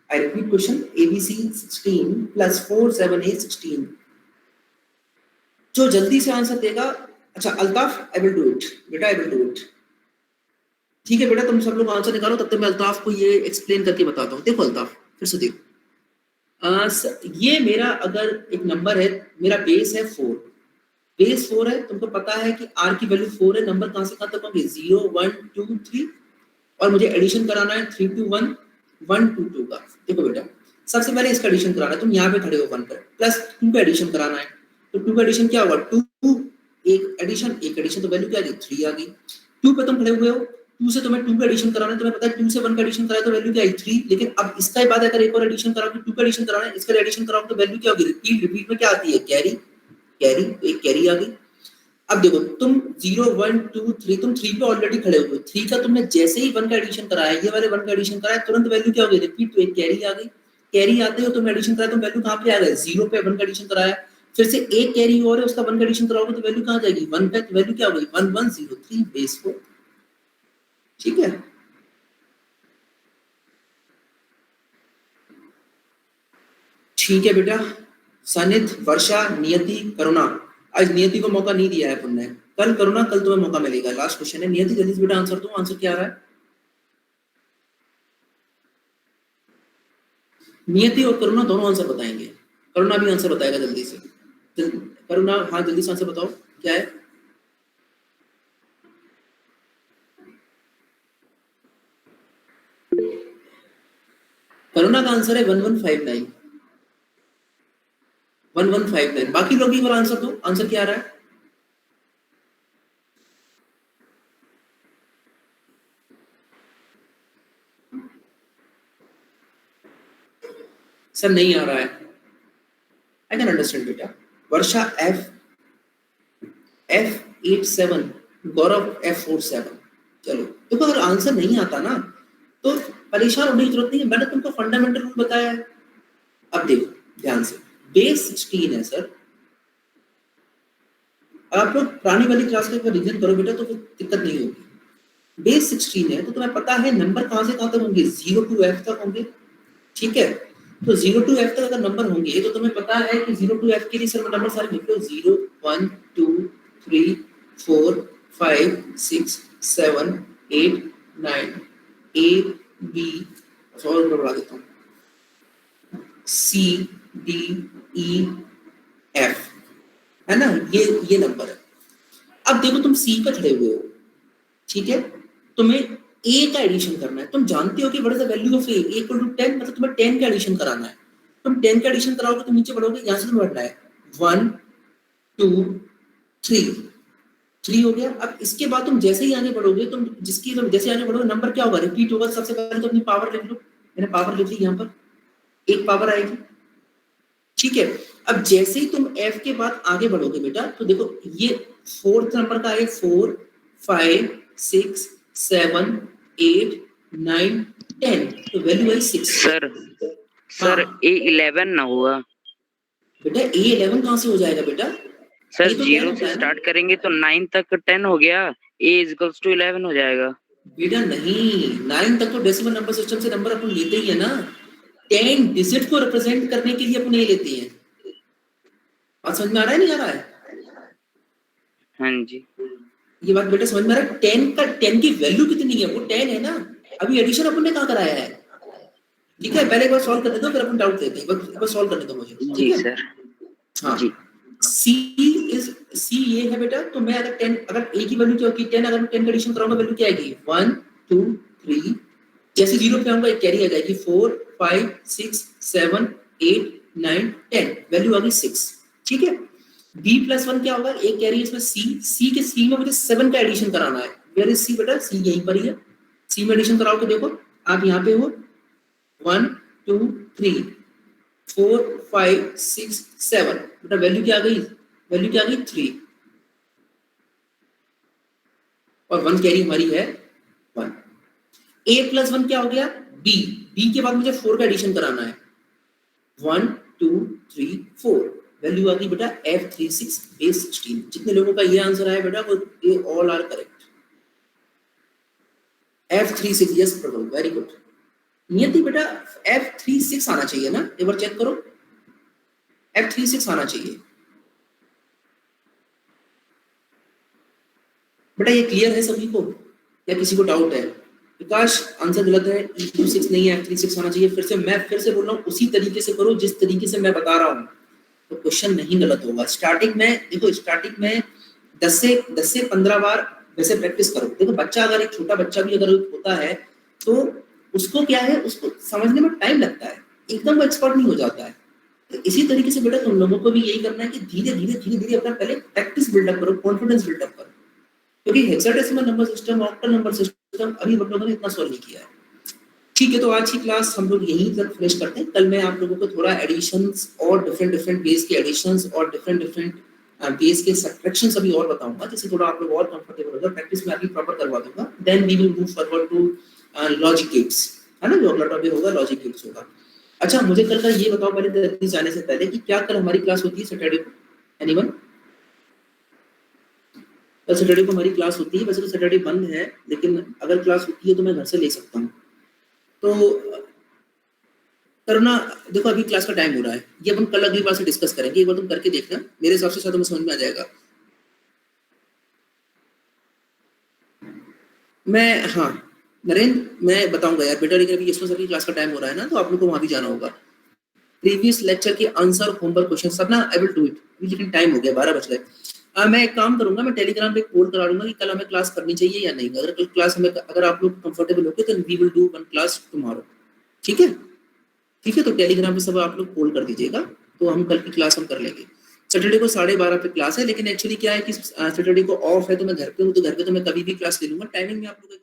I repeat question, ABC 16 plus 4 7A 16। जो जल्दी से आंसर देगा, अच्छा Altaf, I will do it बेटा, आई विल डू इट। ठीक है बेटा, तुम सब लोग आंसर निकालो, तब तक मैं अल्ताफ को ये एक्सप्लेन करके बताता हूँ। देखो अल्ताफ, फिर से देखो, ये मेरा अगर एक नंबर है, मेरा बेस है 4, बेस 4 है, तुमको पता है कि r की वैल्यू 4 है, नंबर कहां से कहां तक होंगे, 0 1 2 3, और मुझे एडिशन कराना है 3 2 1 1 2 2 का। देखो बेटा, सबसे पहले इसका एडिशन कराना है, तुम यहाँ पे खड़े हो 1 पर, प्लस 2 का एडिशन कराना है, तो 2 का एडिशन क्या होगा, 2 एक एडिशन तो वैल्यू क्या आ गई 3 आ गई। 2 पे तुम खड़े हुए हो, 2 से तुम्हें 2 का एडिशन कराना है, तुम्हें पता है 2 से 1 का एडिशन कराए तो वैल्यू क्या आई 3, लेकिन अब इसका बाद अगर एक और एडिशन कराओगे 2 का एडिशन कराना है, इसका एडिशन कराओगे तो वैल्यू क्या होगी, रिपीट में क्या आती है कैरी, एक कैरी आ गई। अब देखो तुम 0 1 2 3 तुम 3 पे ऑलरेडी खड़े हुए, 3 का तुमने जैसे ही 1 का एडिशन कराया, ये वाले 1 का एडिशन कराया, तुरंत वैल्यू क्या हो गई रिपीट, तो एक कैरी आ गई। कैरी आते हो तुम एडिशन कराया तो वैल्यू कहां पे आ गई, 0 पे 1 का एडिशन कराया, फिर से एक कैरी और है, उसका 1 का एडिशन कराओगे तो वैल्यू कहां जाएगी 1 पे, तो वैल्यू क्या हो गई 1103 बेस 4। ठीक है, ठीक है बेटा। सनित, वर्षा, नियति, करुणा, आज नियति को मौका नहीं दिया है अपन ने, कल करुणा, कल तुम्हें मौका मिलेगा। लास्ट क्वेश्चन है, नियति जल्दी से बेटा आंसर दो, आंसर क्या आ रहा है। नियति और करुणा दोनों आंसर बताएंगे, करुणा भी आंसर बताएगा जल्दी से। करुणा हाँ जल्दी से आंसर बताओ क्या है। करुणा का आंसर है 1159, 1159। बाकी लोग भी एक बार आंसर दो, आंसर क्या आ रहा है। सर नहीं आ रहा है, आई कैन अंडरस्टैंड बेटा। वर्षा F87, गौरव F47। चलो देखो अगर आंसर नहीं आता ना तो परेशान होने की जरूरत नहीं है, मैंने तुमको फंडामेंटल रूल बताया है। अब देखो ध्यान से, बेस 16 है सर, आप लोग पुरानी वाली क्लास का रिवीजन करो बेटा तो दिक्कत नहीं होगी। बेस 16 है तो तुम्हें पता है नंबर कहां से कहां तक होंगे, 0 to F तक होंगे। ठीक है, तो 0 to F तक अगर नंबर होंगे तो तुम्हें पता है कि 0 to F के लिए सर नंबर सारे लिख लो, 0 1 2 3 4 5 6 7 8 9 A B और बढ़ा देता हूँ C D E F, है ना, ये नंबर है। अब देखो तुम C पे खड़े हुए हो, ठीक है, तुम्हें A का एडिशन करना है, तुम जानते हो कि what is the value of A equal to 10, मतलब तुम्हें 10 का एडिशन कराना है। तुम 10 का एडिशन कराओगे तो नीचे बढ़ोगे, यहां से तुम्हें बढ़ना है 1 2 3 हो गया। अब इसके बाद तुम जैसे ही आगे बढ़ोगे, तुम जैसे आगे बढ़ोगे नंबर क्या होगा रिपीट होगा। सबसे पहले तो अपनी पावर लिख लो, मैंने पावर लिख ली यहाँ पर, एक पावर आएगी। ठीक है, अब जैसे ही तुम F के बाद आगे बढ़ोगे बेटा तो देखो ये 4th नंबर का है 4 5 6 7 8 9 10, तो वैल्यू आई 6। सर A11 ना हुआ बेटा, A11 कहां से हो जाएगा बेटा, सर 0 से स्टार्ट करेंगे तो 9 तक 10 हो गया, A = 11 हो जाएगा। बेटा नहीं, 9 तक तो डेसिमल नंबर सिस्टम से नंबर अपन लेते ही है ना, 10 डिजिट को रिप्रेजेंट करने के लिए अपन ये लेते हैं। बात समझ में आ रहा है नहीं आ रहा है। हाँ जी, ये बात बेटा समझ में आ रहा है। 10 की वैल्यू कितनी है, वो 10 है ना, अभी एडिशन अपन ने कहां कराया है। ठीक है, पहले एक बार सॉल्व करने दो फिर अपन डाउट लेते हैं, एक बार सॉल्व करने दो मुझे। जी सर। हाँ जी, C ये है बेटा, तो मैं अगर 10, अगर A की वैल्यू क्या होगी 10, अगर मैं 10 का एडिशन कराऊंगा वैल्यू क्या आएगी 1 2 3, जैसे 0 पे आऊंगा एक कैरी आ जाएगी 4 5 6 7 8 9 10, वैल्यू आ गई 6। ठीक है, B+1 क्या होगा, एक कैरी इसमें C में मुझे 7 का एडिशन कराना है। वेयर इज C बेटा, C यहीं पर ही है। C में एडिशन कराओगे, देखो आप यहाँ पे हो 1 2 3 4 5 6 7, बेटा वैल्यू क्या आ गई, वैल्यू क्या आ गई 3, और 1 कैरी हमारी है 1। A+1 क्या हो गया B के बाद मुझे 4 का एडिशन कराना है 1 2 3 4, वैल्यू आ गई बेटा F36 बेस 16। जितने लोगों का ये आंसर आया बेटा वो ये all are correct. F36, yes Prabhu, very good. Niyati बेटा F36 आना चाहिए ना, एक बार चेक करो, F36 आना चाहिए बेटा। ये क्लियर है सभी को या किसी को डाउट है। विकास आंसर गलत है, E26 नहीं है, F36 आना चाहिए। मैं फिर से बोल रहा हूँ, उसी तरीके से करो जिस तरीके से मैं बता रहा हूँ, तो क्वेश्चन नहीं गलत होगा। स्टार्टिंग में देखो, स्टार्टिंग में 10 से 15 बार वैसे प्रैक्टिस करो। देखो बच्चा, अगर एक छोटा बच्चा भी अगर होता है तो उसको क्या है, उसको समझने में टाइम लगता है। एकदम वो एक्सपर्ट नहीं हो जाता है। तो इसी तरीके से बेटा तुम लोगों को भी यही करना है कि धीरे-धीरे अपना पहले प्रैक्टिस बिल्डअप करो, कॉन्फिडेंस बिल्डअप करो। क्योंकि hexadecimal number system, octal number system अभी हम लोगों ने इतना सॉल्व नहीं किया है। ठीक है, तो आज की क्लास हम लोग यहीं तक फिनिश करते हैं। कल मैं आप लोगों को थोड़ा एडिशंस और डिफरेंट बेस के एडिशंस और डिफरेंट बेस के सब्ट्रैक्शंस अभी और बताऊंगा, जिससे थोड़ा आप लोग और कंफर्टेबल होगा। प्रैक्टिस में अभी प्रॉपर करवा दूंगा। Then we will move forward to logic gates, है ना, जो अगला टॉपिक होगा लॉजिक गेट्स होगा। अच्छा, मुझे कल का ये बताओ पहले दिल्ली जाने से पहले कि क्या कल हमारी क्लास होती है सैटरडे को? एनीवन? कल सैटरडे को हमारी क्लास होती है। वैसे तो सैटरडे बंद है, लेकिन अगर क्लास होती है तो मैं घर से ले सकता हूँ। तो करुणा देखो, अभी क्लास का टाइम हो रहा है, ये अपन कल अगली बार से डिस्कस करेंगे। एक बार तुम करके देखना, मेरे हिसाब से शायद तुम्हें समझ में आ जाएगा। हाँ नरेंद्र, मैं बताऊंगा यार बेटा, लेकिन अभी यशवंत सर की क्लास का टाइम हो रहा है ना, तो आप लोग को वहां भी जाना होगा। प्रीवियस लेक्चर के आंसर होमवर्क क्वेश्चन सब ना आई विल डू इट, लेकिन टाइम हो गया, 12 बज गए। मैं एक काम करूंगा, मैं टेलीग्राम पे एक पोल करा दूंगा कि कल हमें क्लास करनी चाहिए या नहीं। अगर कल क्लास हमें, अगर आप लोग कंफर्टेबल होगे तो we will do one class tomorrow. ठीक है, ठीक है, तो टेलीग्राम पे सब आप लोग पोल कर दीजिएगा, तो हम कल की क्लास हम कर लेंगे। सैटरडे को 12:30 पे क्लास है, लेकिन एक्चुअली क्या है कि सैटरडे को ऑफ है, तो मैं घर पे हूँ, तो घर पे तो मैं कभी भी क्लास ले लूंगा। टाइमिंग में आप लोग